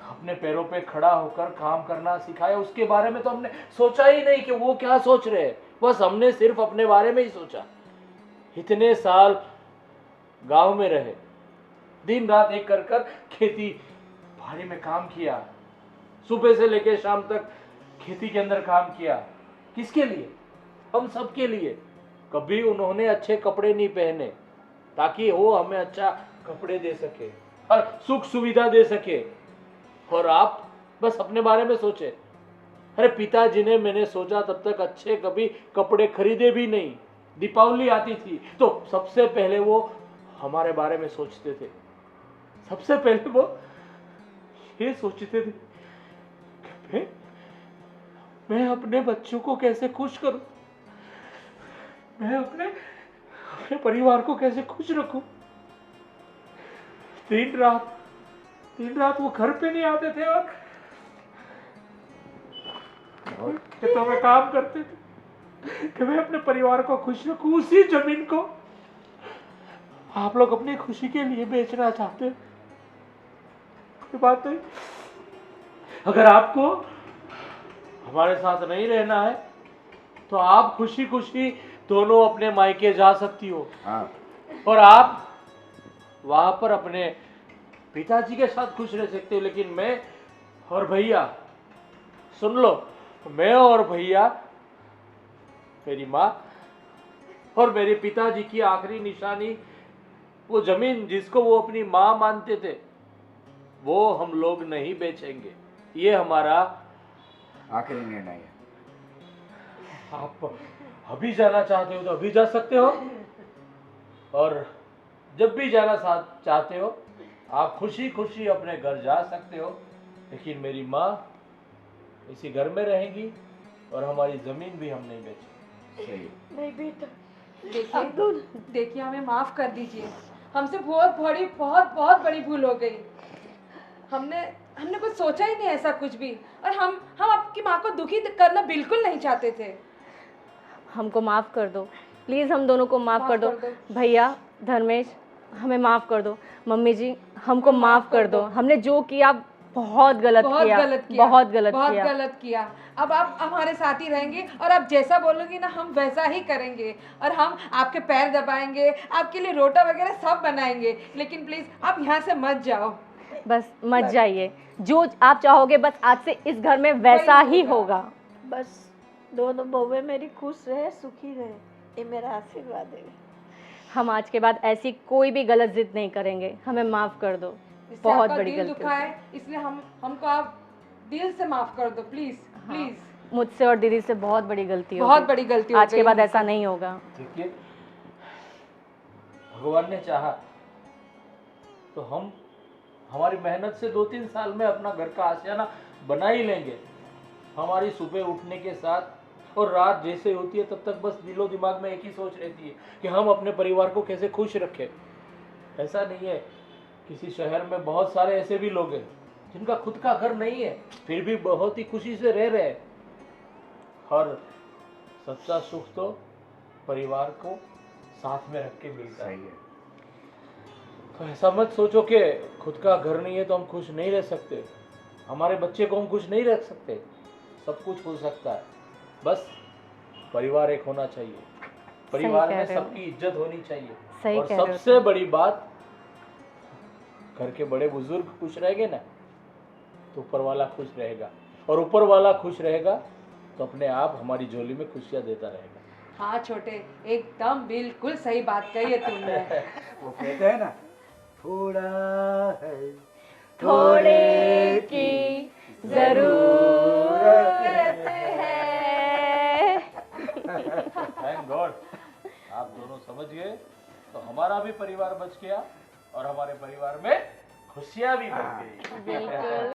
अपने पैरों पे खड़ा होकर काम करना सिखाया, उसके बारे में तो हमने सोचा ही नहीं कि वो क्या सोच रहे हैं। बस हमने सिर्फ अपने बारे में ही सोचा। इतने साल गांव में रहे, दिन रात एक कर खेती बाड़ी में काम किया, सुबह से लेकर शाम तक खेती के अंदर काम किया। किसके लिए? हम सब के लिए। कभी उन्होंने अच्छे कपड़े नहीं पहने ताकि वो हमें अच्छा कपड़े दे सके और सुख सुविधा दे सके, और आप बस अपने बारे में सोचे। अरे पिताजी ने, मैंने सोचा तब तक अच्छे कभी कपड़े खरीदे भी नहीं। दीपावली आती थी तो सबसे पहले वो हमारे बारे में सोचते थे। सबसे पहले वो ये सोचते थे कि मैं अपने बच्चों को कैसे खुश करूं, मैं अपने परिवार को कैसे खुश रखूं। दिन रात वो घर पे नहीं आते थे और खेतों में काम करते थे कि मैं अपने परिवार को खुश रखूं। उसी जमीन को आप लोग अपनी खुशी के लिए बेचना चाहते हैं। ये बात नहीं। अगर आपको हमारे साथ नहीं रहना है तो आप खुशी खुशी दोनों अपने मायके जा सकती हो। हाँ, और आप वहां पर अपने पिताजी के साथ खुश रह सकते हो। लेकिन मैं और भैया, सुन लो, मैं और भैया, मेरी माँ और मेरे पिताजी की आखिरी निशानी, वो जमीन जिसको वो अपनी माँ मानते थे, वो हम लोग नहीं बेचेंगे। ये हमारा आखिरी निर्णय है। आप अभी जाना चाहते हो तो अभी जा सकते हो, और जब भी जाना चाहते हो आप खुशी खुशी अपने घर जा सकते हो। लेकिन मेरी माँ इसी घर में रहेंगी और हमारी जमीन भी हम नहीं बेचेंगे। सही। नहीं बेटा, देखिए हमें माफ कर दीजिए, हमसे बहुत बड़ी भूल हो गई। हमने कुछ सोचा ही नहीं ऐसा कुछ भी, और हम आपकी माँ को दुखी करना बिल्कुल नहीं चाहते थे। हमको माफ़ कर दो प्लीज़, हम दोनों को माफ़ कर दो। भैया, धर्मेश, हमें माफ़ कर दो। मम्मी जी, हमको माफ़ कर दो। हमने जो किया बहुत गलत किया। अब आप हमारे साथ ही रहेंगे और आप जैसा बोलोगी ना हम वैसा ही करेंगे, और हम आपके पैर दबाएंगे, आपके लिए रोटा वगैरह सब बनाएंगे। लेकिन प्लीज़ आप यहाँ से मत जाओ। बस मत जाइए, जो आप चाहोगे बस आज से इस घर में वैसा ही होगा। बस दोनों बहुएं मेरी खुश रहे, सुखी रहे, ये मेरा आशीर्वाद है। हम आज के बाद ऐसी कोई भी गलत जिद नहीं करेंगे। हमें माफ़ कर दो, इससे बहुत आपका बड़ी दिल गलती दुखा है, इसलिए हमको आप दिल से माफ कर दो प्लीज। प्लीज मुझसे और दीदी से बहुत बड़ी गलती हो बहुत गई। बड़ी गलती हो आज के गई बाद हमसे। ऐसा नहीं होगा। देखिए, भगवान ने चाहा तो हम हमारी मेहनत से 2-3 साल में अपना घर का आशियाना बना ही लेंगे। हमारी सुबह उठने के साथ और रात जैसे होती है तब तक बस दिलो दिमाग में एक ही सोच रहती है कि हम अपने परिवार को कैसे खुश रखें। ऐसा नहीं है, किसी शहर में बहुत सारे ऐसे भी लोग हैं जिनका खुद का घर नहीं है फिर भी बहुत ही खुशी से रह रहे हैं। हर सच्चा सुख तो परिवार को साथ में रख के मिलता है। सही है। तो ऐसा मत सोचो कि खुद का घर नहीं है तो हम खुश नहीं रह सकते, हमारे बच्चे को हम खुश नहीं रख सकते। सब कुछ हो सकता है, बस परिवार एक होना चाहिए, परिवार कह में रहे हो। सबकी इज्जत होनी चाहिए। सही और कह रहे हो सबसे बड़ी बात, घर के बड़े बुजुर्ग खुश रहेंगे ना तो ऊपर वाला खुश रहेगा, और ऊपर वाला खुश रहेगा तो अपने आप हमारी झोली में खुशियां देता रहेगा। हाँ छोटे, एकदम बिल्कुल सही बात कही है तुमने। वो कहते हैं ना, थोड़ा है थोड़े की जरूरत है। थैंक गॉड आप दोनों समझ गए, तो हमारा भी परिवार बच गया और हमारे परिवार में खुशियां भी बढ़ गई। बिल्कुल।